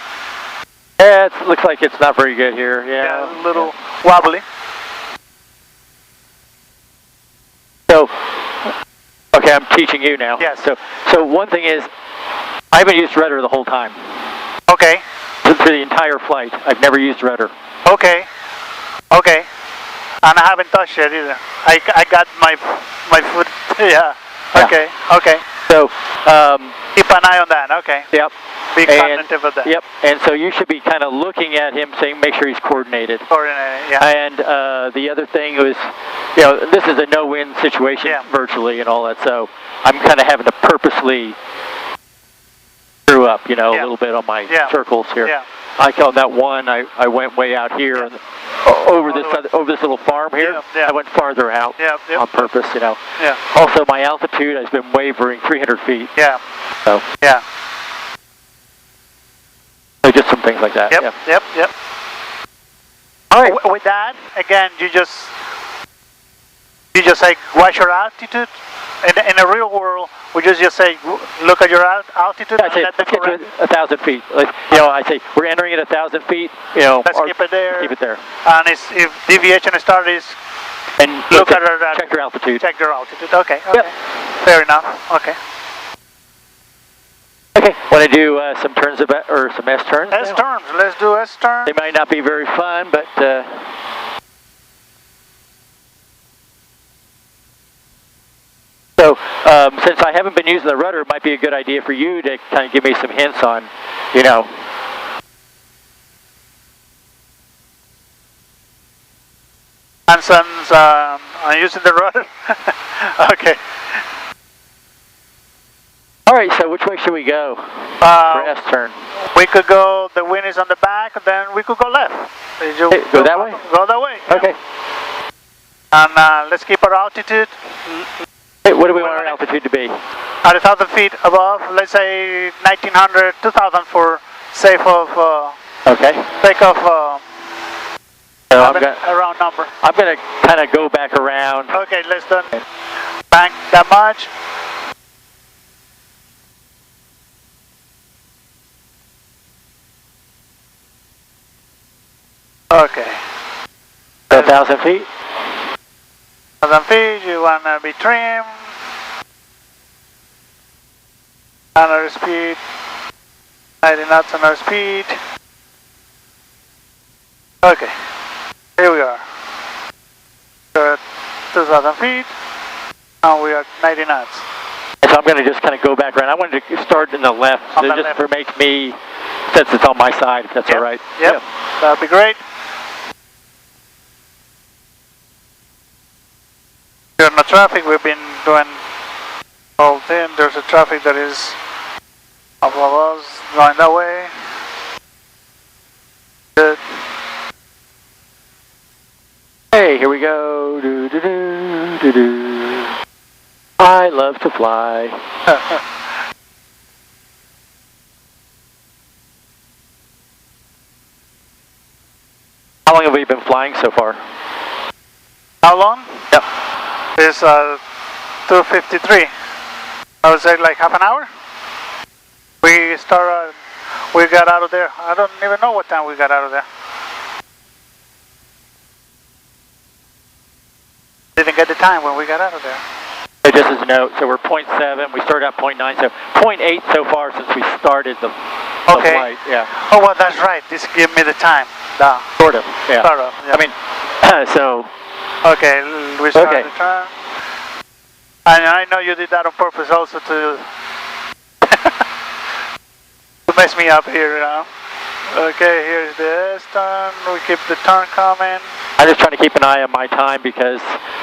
Yeah, it looks like it's not very good here. Yeah, a little wobbly. So, okay, I'm teaching you now. Yes. So one thing is, I haven't used rudder the whole time. Okay. For the entire flight, I've never used rudder. Okay. And I haven't touched it either. I got my foot. Yeah. Okay. So, keep an eye on that. Okay. Yep. Be cognitive of that. Yep. And so you should be kind of looking at him, saying, make sure he's coordinated. Yeah. And the other thing was, this is a no-win situation virtually and all that. So I'm kind of having to purposely screw up, a little bit on my circles here. Yeah. I called that one. I went way out here and over this little farm here. I went farther out on purpose. Yeah. Also, my altitude has been wavering 300 feet. Yeah. So. Yeah. So just some things like that. Yep. All right. With that, again, you just say, what's your altitude? In the real world, we just say, look at your altitude. Yeah, I say, let's get to 1,000 feet. I say, we're entering at 1,000 feet. Let's keep it there. Keep it there. And if deviation starts, and look at our check your altitude. Check your altitude. Okay. Yep. Fair enough. Okay. Okay. Want to do some turns or some S turns? S turns. Let's do S turns. They might not be very fun, but. So, since I haven't been using the rudder, it might be a good idea for you to kind of give me some hints on, Hanson's I'm using the rudder. Okay. All right, so which way should we go for S turn? We could go, the wind is on the back, then we could go left. Go that way? Go that way. Okay. And let's keep our altitude. Hey, what do we want our altitude to be? At 1,000 feet above, let's say 1,900, 2,000 for safe of takeoff. So a round number. I'm going to kind of go back around. Okay, let's do bank that much. Okay. So 1,000 feet? 1,000 feet, you want to be trim. On our speed. 90 knots on our speed. Okay. Here we are. We're at 2,000 feet. Now we are at 90 knots. So I'm going to just kind of go back around. I wanted to start in the left, so just for make me, since it's on my side, if that's all right. Yep, that'd be great. Here in the traffic, we've been doing all day. There's a traffic that is above us, going that way. Good. Hey, here we go. Do, do, do, do, do. I love to fly. How long have we been flying so far? How long? Yep. It's 2:53. I would say like half an hour. We got out of there. I don't even know what time we got out of there. Didn't get the time when we got out of there. So just as a note, so we're 0.7, we started at 0.9, so 0.8 so far since we started the flight. Yeah. Oh, well, that's right. This give me the time. Sort of, yeah. Sort of, yeah. I mean, so... Okay, we started the turn. And I know you did that on purpose also to to mess me up here, Okay, here's the S-turn. We keep the turn coming. I'm just trying to keep an eye on my time because...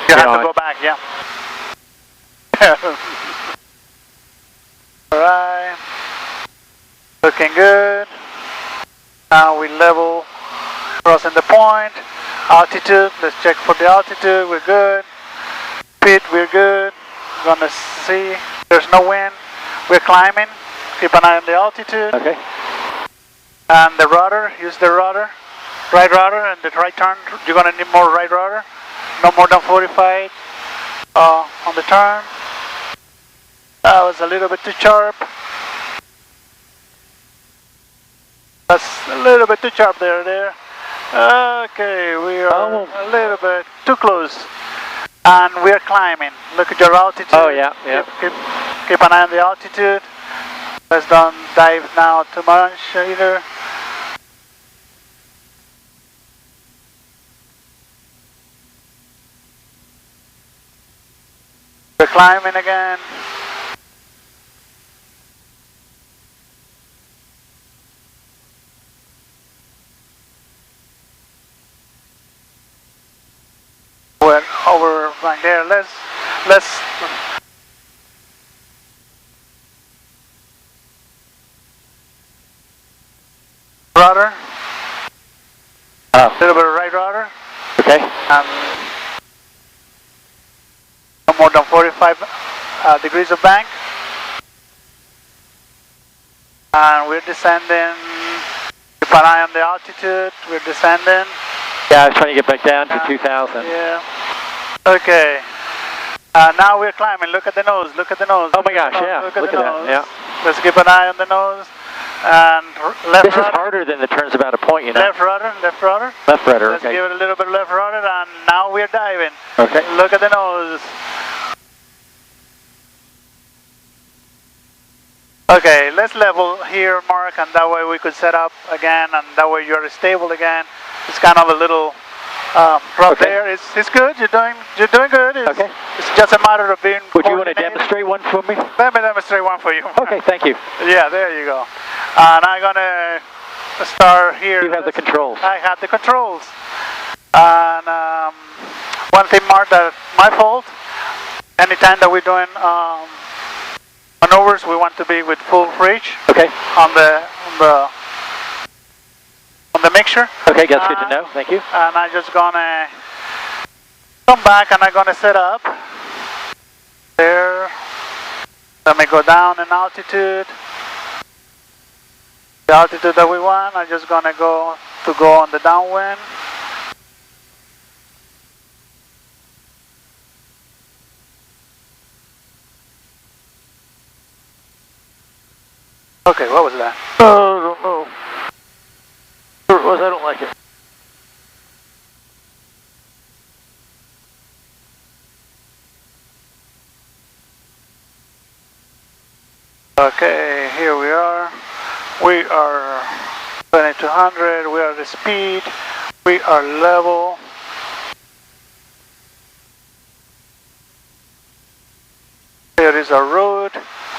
You have to go back, yeah. Alright. Looking good. Now we level, crossing the point. Altitude, let's check for the altitude, we're good. Speed, we're good. Gonna see, there's no wind. We're climbing, keep an eye on the altitude. Okay. And the rudder, use the rudder. Right rudder and the right turn, you're gonna need more right rudder. No more than 45 on the turn. That was a little bit too sharp. That's a little bit too sharp there. Okay, we are a little bit too close. And we are climbing. Look at your altitude. Oh, yeah, yeah. Keep an eye on the altitude. Let's don't dive now too much either. We're climbing again. We're over right there. Let's rudder. A little bit of right rudder. Okay. No more than 45 degrees of bank. And we're descending. Keep an eye on the altitude. We're descending. Yeah, I was trying to get back down to 2,000. Yeah. Okay. Now we're climbing. Look at the nose. Look at the nose. Oh my gosh, yeah. Look at Look the at nose. that, yeah. Let's keep an eye on the nose. And left This is rudder. harder than the turns about a point, you know. Left rudder. Left rudder. Left rudder, Let's okay. give it a little bit of left rudder, and now we're diving. Okay. Look at the nose. Okay, let's level here, Mark, and that way we could set up again, and that way you're stable again. It's kind of a little rough Okay. there. It's good. You're doing good. Okay. It's just a matter of being. Would you want to coordinated. demonstrate one for me? Let me demonstrate one for you. Okay, thank you. Yeah, there you go. And I'm gonna start here. You have the controls. I have the controls. And one thing, Mark, that my fault. Anytime that we're doing maneuvers, we want to be with full reach Okay. on the mixture. Okay, that's good to know. Thank you. And I'm just gonna come back and I'm gonna set up there. Let me go down in altitude. The altitude that we want, I'm just gonna go on the downwind. Okay, what was that? Oh, I don't know. Sure it was, I don't like it. Okay, here we are. We are 2200, we are the speed, we are level. Here is our road,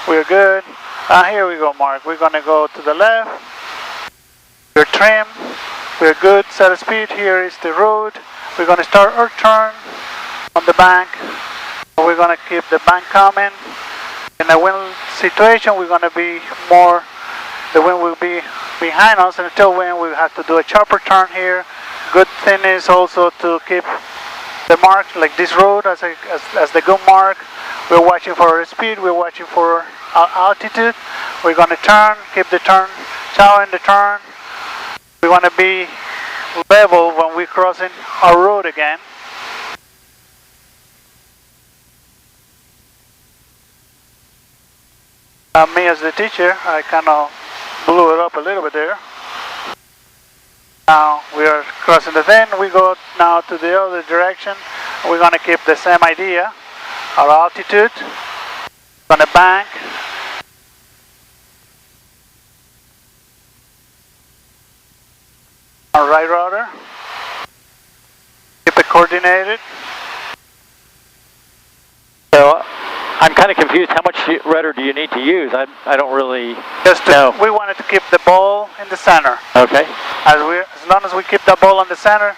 we're good. Here we go, Mark. We're gonna go to the left. We're trim, we're good, set of speed. Here is the road. We're gonna start our turn on the bank. We're gonna keep the bank coming. In a wind situation, we're gonna be more, the wind will be behind us, and until wind, we have to do a sharper turn here. Good thing is also to keep the mark, like this road, as the good mark. We're watching for our speed, we're watching for our altitude. We're gonna turn, keep the turn, showing the turn. We wanna be level when we're crossing our road again. Me as the teacher, I kind of blew it up a little bit there. Now we are crossing the thing. We go now to the other direction. We're going to keep the same idea. Our altitude, going to bank. Our right rudder. Keep it coordinated. So I'm kind of confused. How much rudder do you need to use? I don't really know. We wanted to keep the ball in the center. Okay. As long as we keep the ball in the center,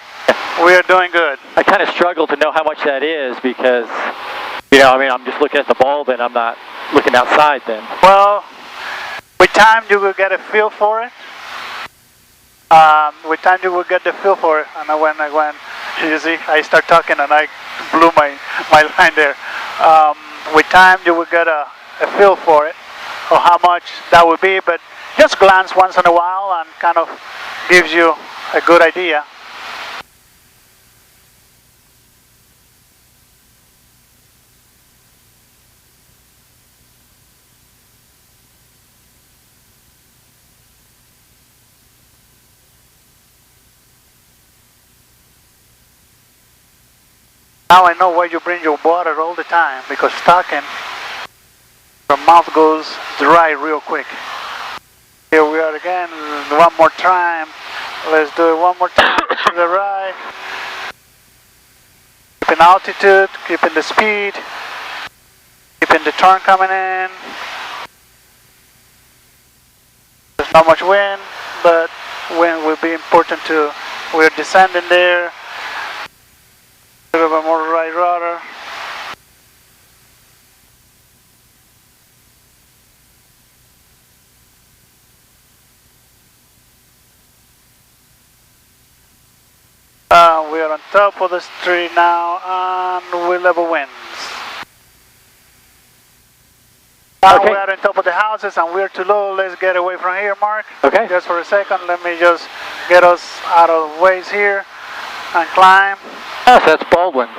we are doing good. I kind of struggle to know how much that is because, you know, I mean, I'm just looking at the ball, then I'm not looking outside then. Well, with time you will get a feel for it. With time you will get the feel for it. And when you see, I start talking and I blew my line there. With time you will get a feel for it, or how much that would be, but just glance once in a while and kind of gives you a good idea. Now I know why you bring your water all the time, because talking, your mouth goes dry real quick. Here we are again, one more time. Let's do it one more time to the right. Keeping altitude, keeping the speed, keeping the turn coming in. There's not much wind, but wind will be important too. We're descending there. A little bit more right rudder. We are on top of the street now, and we level winds. Now Okay. we are on top of the houses, and we're too low. Let's get away from here, Mark. Okay. Just for a second, let me just get us out of ways here. and climb. Oh, so that's Baldwin.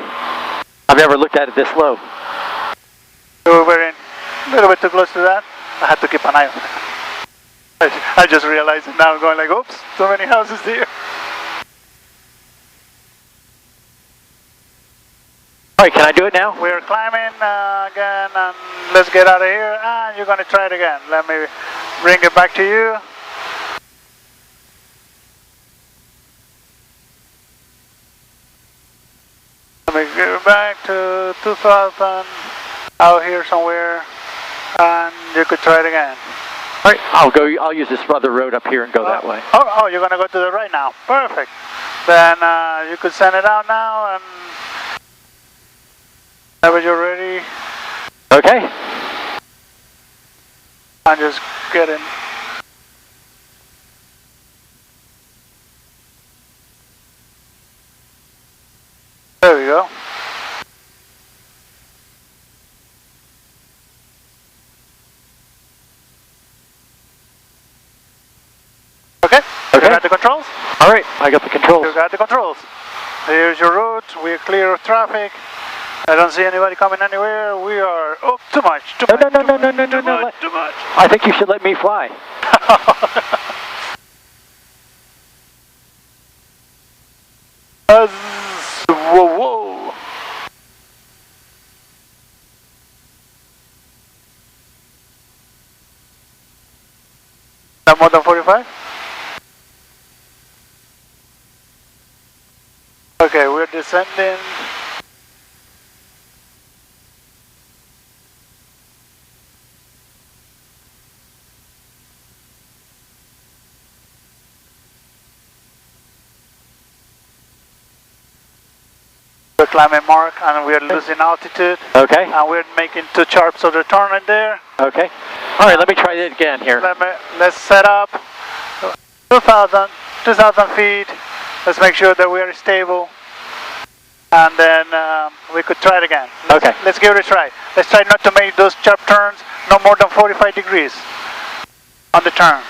I've never looked at it this low. We were in a little bit too close to that. I had to keep an eye on it. I just realized it now. I'm going like, oops, so many houses here. All right, can I do it now? We're climbing again, and let's get out of here. And you're going to try it again. Let me bring it back to you. Let me go back to 2000 out here somewhere, and you could try it again. All right, I'll use this other road up here and go that way. Oh, you're gonna go to the right now. Perfect. Then you could send it out now, and whenever you're ready. Okay. And just get in. There we go. Okay. You got the controls? All right, I got the controls. You got the controls. Here's your route. We're clear of traffic. I don't see anybody coming anywhere. We are... Oh, too much. Too much. Too much. I think you should let me fly. Whoa, whoa. Not more than 45? Okay, we're descending. We're climbing mark and we're losing altitude. Okay. And we're making 2 sharps of the turn right there. Okay. All right, let me try it again here. Let's set up 2,000 feet. Let's make sure that we are stable. And then we could try it again. Let's give it a try. Let's try not to make those sharp turns no more than 45 degrees on the turn.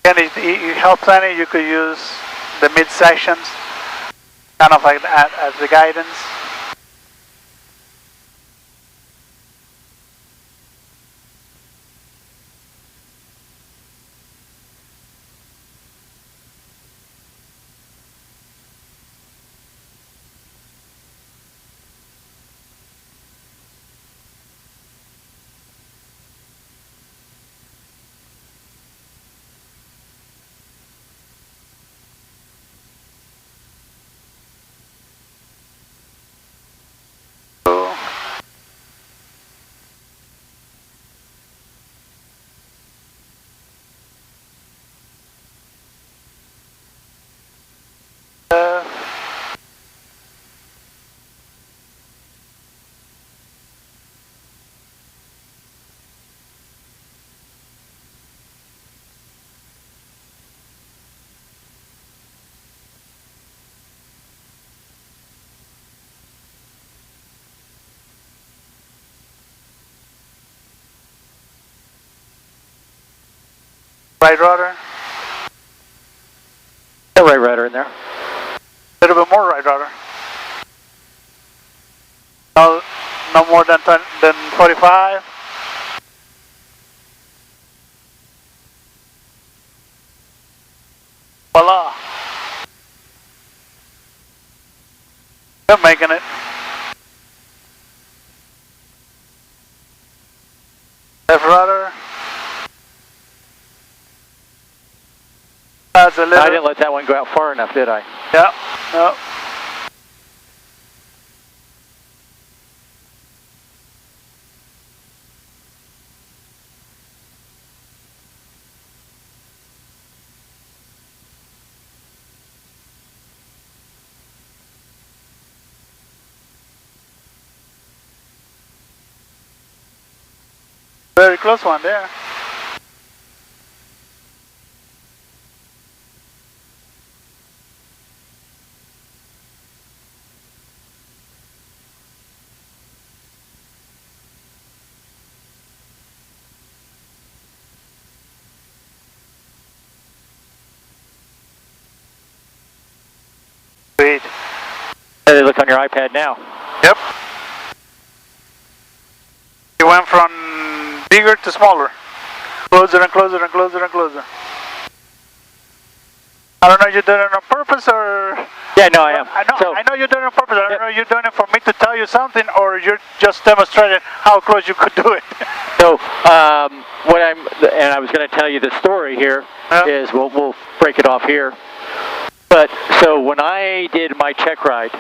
And it helps any, you could use the mid-sections, kind of like that as the guidance. Right rudder. The right rudder in there. A little bit more right rudder. No more than 45. Voila. You're making it. Left rudder. That's a little. I didn't let that one go out far enough, did I? Yeah. No. Very close one there. How do they look on your iPad now? Yep. It went from bigger to smaller. Closer and closer and closer and closer. I don't know if you're doing it on purpose or... Yeah, no, I am. I know you're doing it on purpose. I don't know if you're doing it for me to tell you something or you're just demonstrating how close you could do it. So, and I was going to tell you the story here, is we'll break it off here. But, so when I did my check ride,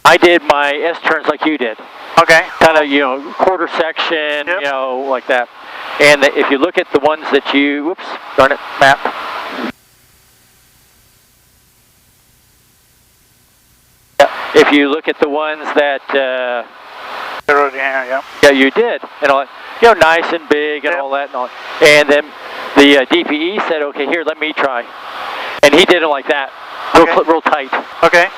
I did my S-turns like you did. Okay. Kind of, quarter section, Yep. like that. And if you look at the ones that you, whoops, darn it, map. If you look at the ones that, yeah, you did, and all, nice and big and all that, and then the DPE said, okay, here, let me try, and he did it like that, real tight. Okay.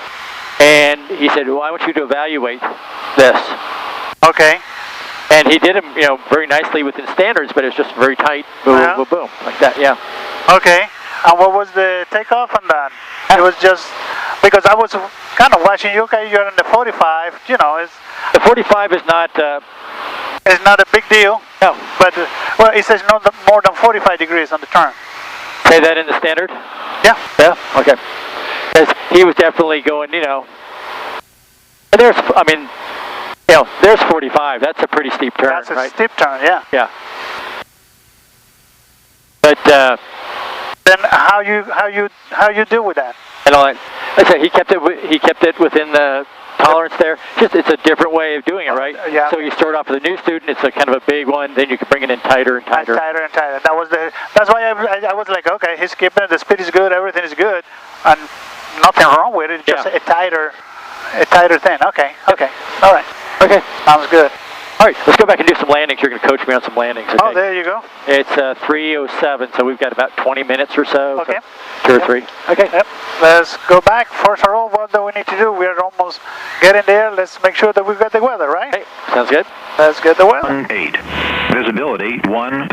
And he said, well, I want you to evaluate this. Okay. And he did them, very nicely within standards, but it's just very tight, boom, boom, boom, like that, yeah. Okay. And what was the takeoff on that? It was just, because I was kind of watching you, okay, you're in the 45, it's... The 45 is not... it's not a big deal. No. But, well, it says no more than 45 degrees on the turn. Say that in the standard? Yeah. Yeah, okay. Because he was definitely going, and there's, there's 45. That's a pretty steep turn, That's a right? steep turn, yeah. Yeah. But, then how you deal with that? And all that. Like I said, he kept it within the tolerance there. It's a different way of doing it, right? Yeah. So you start off with a new student, it's a kind of a big one, then you can bring it in tighter and tighter. And tighter and tighter. That's why I was like, okay, he's keeping it, the speed is good, everything is good, and nothing wrong with it, just a tighter thing. Okay, all right. Okay. Sounds good. All right, let's go back and do some landings. You're going to coach me on some landings. Okay? Oh, there you go. It's 3:07, so we've got about 20 minutes or so. Okay. So 2 or 3. Okay. Yep. Let's go back. First of all, what do we need to do? We're almost getting there. Let's make sure that we've got the weather, right? Okay. Sounds good. Let's get the weather. 8. Visibility 10.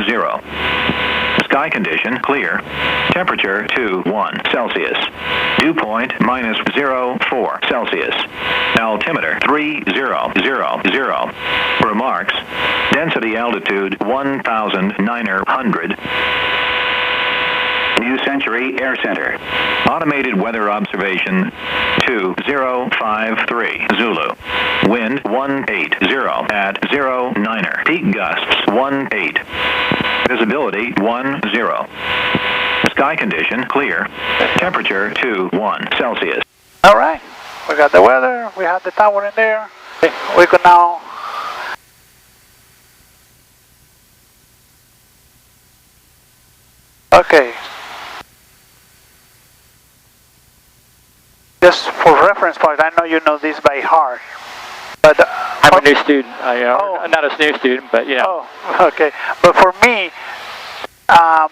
Sky condition clear. Temperature 21 Celsius. Dew point -04 Celsius. Altimeter 3000. Remarks. Density altitude 1,900. New Century Air Center. Automated weather observation 2053 Zulu. Wind 180 at 09er. Peak gusts 18. Visibility 10. Sky condition clear. Temperature 21 Celsius. All right. We got the weather. We have the tower in there. We can now... Okay. Just for reference point, I know you know this by heart, but I'm a new student. I'm not a new student, but Oh, okay. But for me, I'm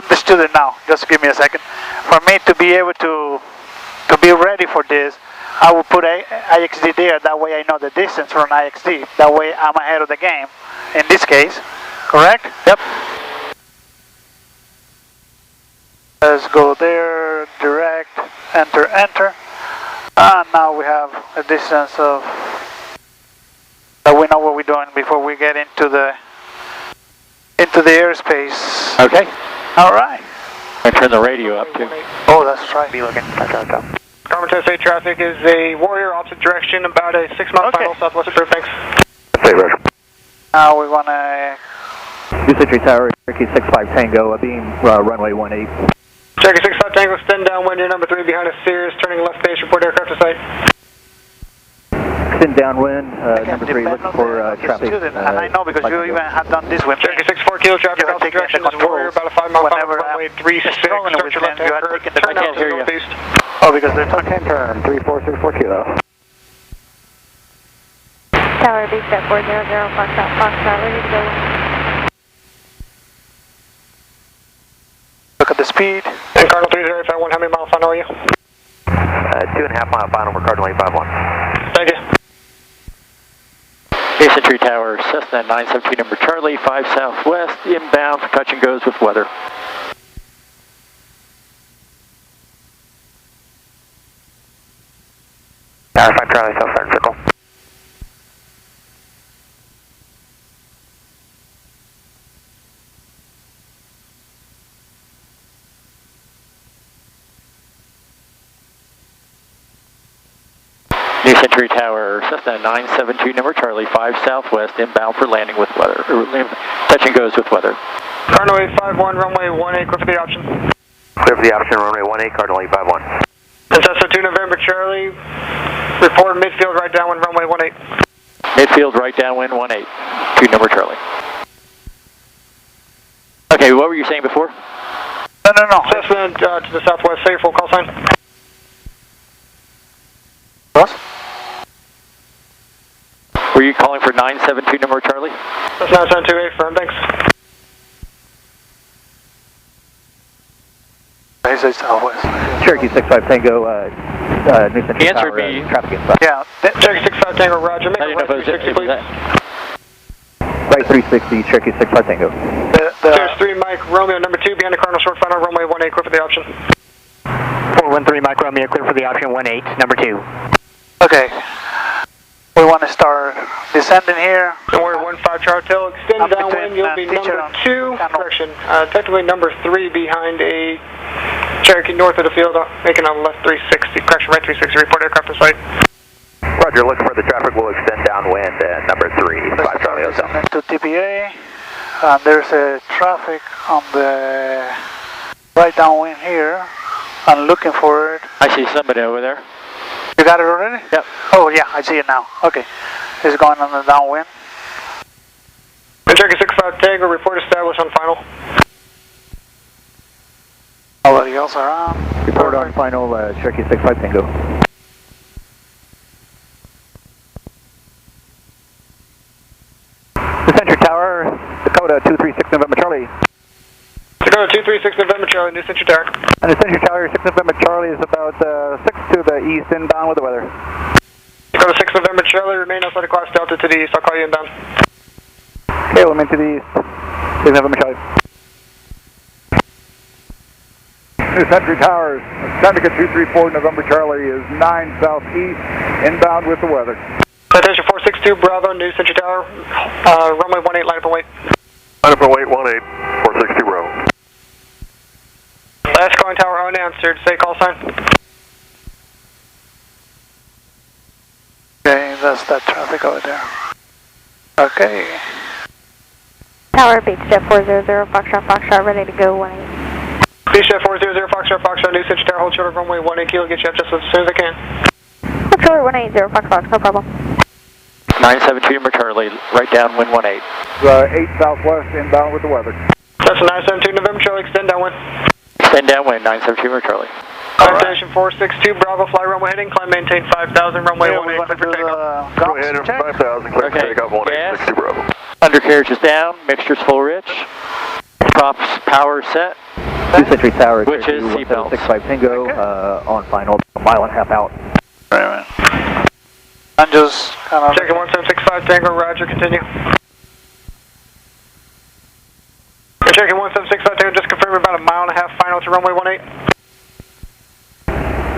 the student now. Just give me a second. For me to be able to be ready for this, I will put IXD there. That way I know the distance from IXD. That way I'm ahead of the game. In this case, correct? Yep. Let's go there, direct, enter, enter. And now we have a distance of, that we know what we're doing before we get into the airspace. Okay. All right. I turn the radio up too. Oh, that's right. Be looking. Carmen Test traffic is a Warrior, opposite direction, about a 6-mile final, southwest approved, thanks. Now we want to... New Century Tower, Cherokee 65 Tango, beam runway 18. Cherokee 65 Tango, extend downwind, you're number 3 behind us, Sears, turning left base, report aircraft to sight. Extend downwind, number 3, looking for traffic. And I know because you even have done this with me. Cherokee 64 kilo traffic, opposite direction is Warrior, about a 5-mile final, runway 36, structure left hand curve, turn out to the northeast. Oh, because they're talking. 10 turn, 3464 kilo. Tower B, set 400, Foxtrot, ready to go. Look at the speed. And Cardinal 3051, how many mile final are you? 2.5 mile final for Cardinal 851. Thank you. Bay Century Tower, Cessna 917 number Charlie, 5 southwest, inbound for touch and goes with weather. Charlie, South Center Circle. New Century Tower, Cessna 972, number Charlie, 5 Southwest, inbound for landing with weather. Touch and goes with weather. Cardinal 851, runway 18, clear for the option. Clear for the option, runway 18, Cardinal 851. Cessna 2 November Charlie, report midfield right downwind, runway 18. Midfield right downwind 18, 2 number Charlie. Okay, what were you saying before? No. Cessna to the southwest, say full call sign. Ross? Were you calling for 972 number Charlie? That's 972, firm, thanks. He says southwest. Cherokee 65 Tango, New Century Answer Tower, me. traffic inside. Yeah. Cherokee 65 Tango, roger. Make I a didn't know right if it 360, was please. Right 360, Cherokee 65 Tango. There's 3 Mike Romeo, number 2, behind the Cardinal short final, runway 18, clear for the option. 413 Mike Romeo, clear for the option 18, number 2. Okay. We want to start descending here. Don't worry, 15 Charlie Tail, extend downwind, you'll be number 2, correction, technically number 3 behind a Cherokee north of the field, making a left 360, correction, right 360, report aircraft in sight. Roger, look for the traffic will extend downwind at number 3, 5 Charlie Hotel. To TPA. There's a traffic on the right downwind here. I'm looking for it. I see somebody over there. You got it already? Yep. Oh yeah, I see it now. Okay. It's going on the downwind. Cherokee 65 Tango, report established on final. Nobody else around. Report on final, Cherokee 65 Tango. New Century Tower, Dakota 236 November Charlie. Dakota 236 November Charlie, New Century Tower. And New Century Tower 6 November Charlie is about 6 to the east, inbound with the weather. Dakota 6 November Charlie, remain outside the class Delta to the east, I'll call you inbound. Okay, element to the east. 6 November Charlie. New Century Towers, Seneca 234 November Charlie is 9 southeast, inbound with the weather. Citation 462 Bravo, New Century Tower, runway 18, line up and wait. Line up and wait, 18, 462 Bravo. Last calling tower unanswered, say call sign. Okay, that's that traffic over there. Okay. Tower Beach Jet 400, Foxtrot, ready to go 18. Beach Jet 400, Foxtrot, New Century Tower, hold short of runway 18 kilo, get you up just as soon as I can. Controller 180, Foxtrot, no problem. 972 number Charlie, right downwind 18. 8 southwest, inbound with the weather. That's a 972 November Charlie, extend downwind. Extend downwind, 972 number Charlie. Station 462 Bravo, fly runway heading, climb maintain 5000, runway 18, clear for takeoff. Go ahead, 5,000, clear for takeoff, 18, 62 Bravo. Undercarriage is down, mixture's full rich. Props power set. New Century Tower, Which is seatbelts. 65 Tango, on final, a mile and a half out. Wait a minute. I'm just kind of... Checking 1765 Tango, roger, continue. Checking 1765 Tango, just confirm about a mile and a half final to runway 18.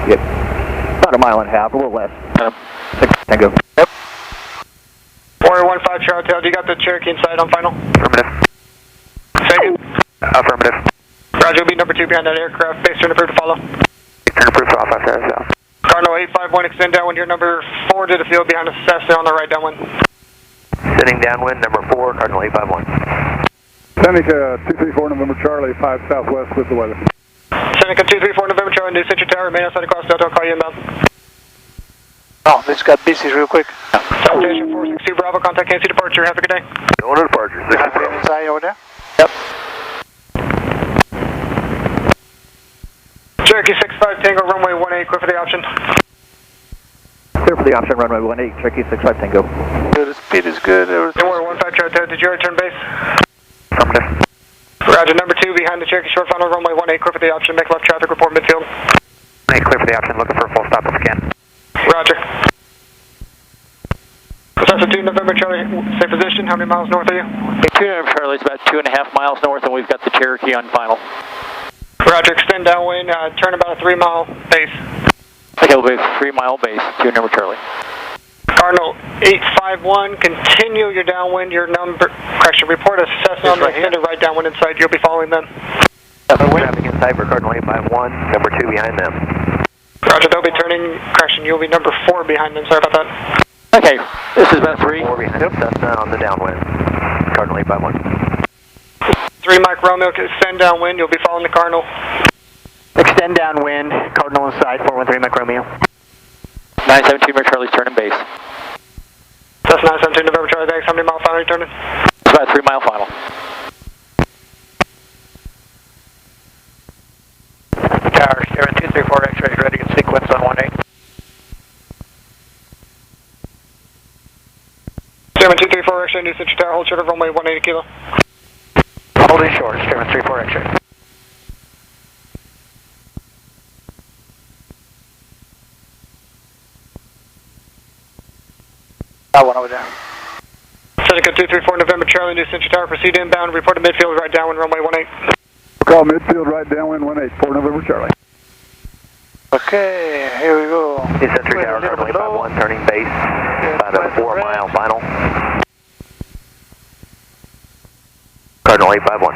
Yep. About a mile and a half, a little less. 6 Tango. Yep. Warrior 15 Charlie Tail, do you got the Cherokee inside on final? Affirmative. Second. Affirmative. Roger, will be number 2 behind that aircraft, base turn approved to follow. Turn approved off, 5 south. Cardinal 851, extend downwind, you're number 4 to the field behind the Cessna on the right downwind. Sending downwind, number 4, Cardinal 851. Seneca 234 November Charlie, 5 southwest with the weather. Seneca 234 November Charlie, New Century Tower, remain outside across Delta, I'll call you inbound. Oh, this got busy real quick. Citation 462 Bravo, contact KC departure, have a good day. Going to departure, 60 Traffic Bravo. inside over there? Yep. Cherokee 65 Tango, runway 18, clear for the option. Clear for the option, runway 18, Cherokee 65 Tango. The speed is good. Don't worry, 15 Charlie Tail, did you return base? Affirmative. Roger, number 2 behind the Cherokee short final, runway 18, clear for the option, make left traffic, report midfield. 18, clear for the option, looking for a full stop if we can. Roger. Cessna 2 November Charlie, same position, how many miles north are you? 2 November Charlie's about 2.5 miles north, and we've got the Cherokee on final. Roger, extend downwind, turn about a 3 mile base. Hill Base 3 mile base, 2 November Charlie. Cardinal 851, continue your downwind, your number, correction, report a Cessna on the extended right downwind in sight, you'll be following them. Traffic in sight for Cardinal 851, number 2 behind them. Roger, they'll be turning, correction, you'll be number 4 behind them, sorry about that. Okay, this is about 3. 4 behind them, Cessna on the downwind, Cardinal 851. 3 Mike Romeo, extend downwind, you'll be following the Cardinal. Extend downwind, Cardinal in sight, 413 Mike Romeo. 972 November Charlie's turning base. That's 972 November Charlie, thanks. How many mile final are you turning? It's about 3 mile final. Tower 7234 X-ray ready in sequence on 18. 7234 X-ray, New Century Tower, hold short of runway 180 kilo. Holding short, 734 X-ray. That one over there. Seneca 234 November Charlie, New Century Tower, proceed inbound, report to midfield, right downwind, runway 18. Call midfield right downwind 18, 4 November Charlie. Okay, here we go. New Century Tower, Cardinal 851, turning base, about a 4 mile final. Cardinal 851.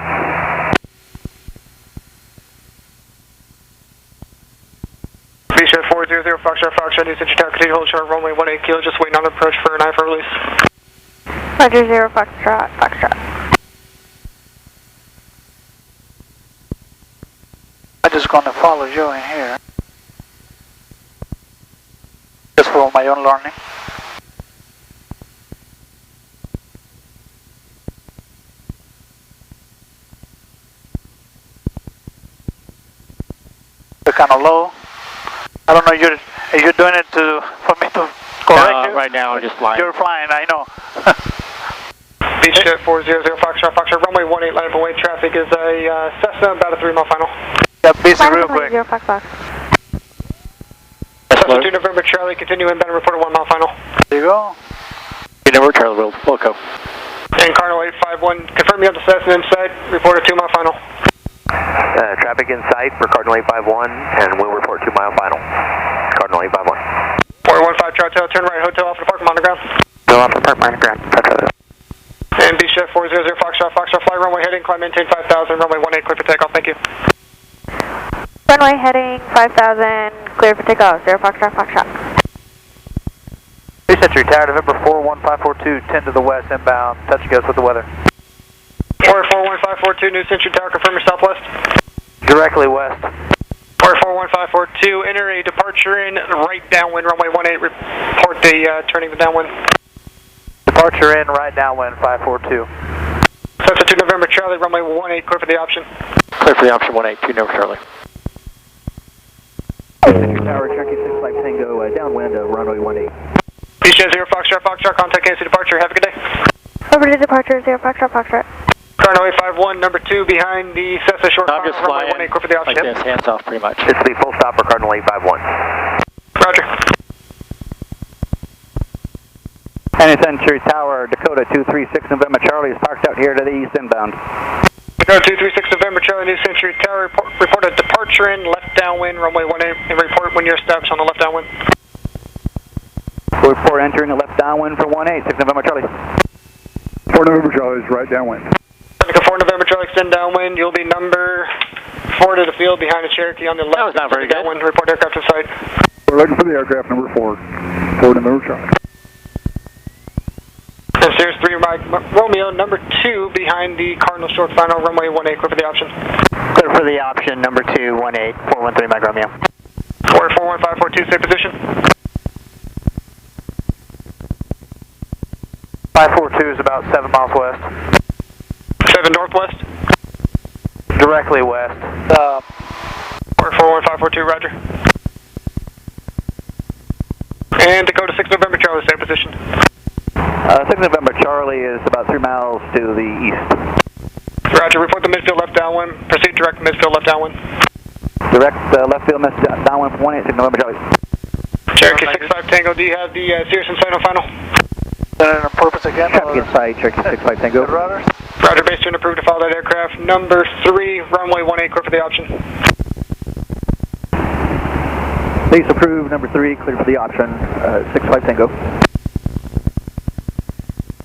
Beachhead 400, Foxtrot, New Century Tower, continue hold short, runway 18 kilo, just waiting on approach for an eye for release. Roger, 0 Foxtrot. I'm just gonna follow you in here. Just for my own learning. They're kind of low. I don't know, are you doing it for me to correct you? Right now, I'm just flying. You're flying, I know. Beachhead 400, Foxtrot, runway 18, line up away, traffic is a Cessna, about a 3 mile final. Yeah, busy real quick. 0 Fox. Cessna 2 November Charlie, continue inbound, report a 1 mile final. There you go. 2 November Charlie, Wilco. And Cardinal 851, confirm you have the Cessna inside, report a 2 mile final. Traffic in sight for Cardinal 851, and we'll report 2 mile final. Cardinal 851. 415 Chartel, turn right, hotel off the park, on the ground. Go off the park, minor ground. And Beachhead 400, Foxtrot, fly runway heading, climb maintain 5000, runway 18, clear for takeoff, thank you. Runway heading 5000, clear for takeoff, 0 Foxtrot. New Century Tower, November 41542, 10 to the west, inbound, touch and goes with the weather. 41542, New Century Tower, confirm your southwest. Directly west. 41542, enter a departure in, right downwind, runway 18, report the turning the downwind. Departure in, right downwind, 542. Cessna 2 November Charlie, runway 18, clear for the option. Clear for the option 18, 2 November Charlie. Century Tower, Cherokee 65 Tango, downwind, runway 18. Beachhead 0 Foxtrot, contact KC departure, have a good day. Over to departure, 0 Foxtrot. Cardinal 851, number 2 behind the Cessna short I'm just runway flying 18, clear for the option. like this, hands off pretty much. This will be full stop for Cardinal 851. Roger. New Century Tower, Dakota 236 November Charlie is parked out here to the east inbound. Dakota 236 November Charlie, New Century Tower, report a departure in, left downwind, runway 18, and report when you're established on the left downwind. Report entering the left downwind for 18, 6 November Charlie. 4 November Charlie is right downwind. 4 November Charlie, extend downwind, you'll be number 4 to the field behind the Cherokee on the left. That was not very good. Downwind, report aircraft in sight. We're looking for the aircraft number 4. 4 November Charlie. And Sirius 3 Mike Romeo, number 2 behind the Cardinal short final, runway 18, clear for the option. Clear for the option, number 2, 18, 413 Mike Romeo. 41542, same position. 542 is about 7 miles west. 7 northwest. Directly west. 41542, roger. And Dakota 6 November Charlie, same position. 6 November Charlie is about 3 miles to the east. Roger, report the midfield left downwind. Proceed direct midfield left downwind. Direct left field downwind for 18, 6 November Charlie. Cherokee 65 Tango, do you have the Sirius inside on final? On purpose again? Traffic inside, Cherokee 65 Tango. Roger. Roger, base turn approved to follow that aircraft. Number 3, runway 18, clear for the option. Base approved, number 3, clear for the option, 65 Tango.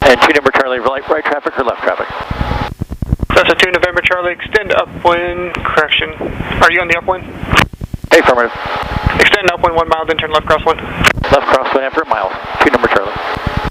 And 2 November Charlie, right traffic or left traffic? That's a 2 November Charlie, extend upwind, correction. Are you on the upwind? Hey, affirmative. Extend upwind 1 mile, then turn left crosswind. Left crosswind after a mile, 2 November Charlie.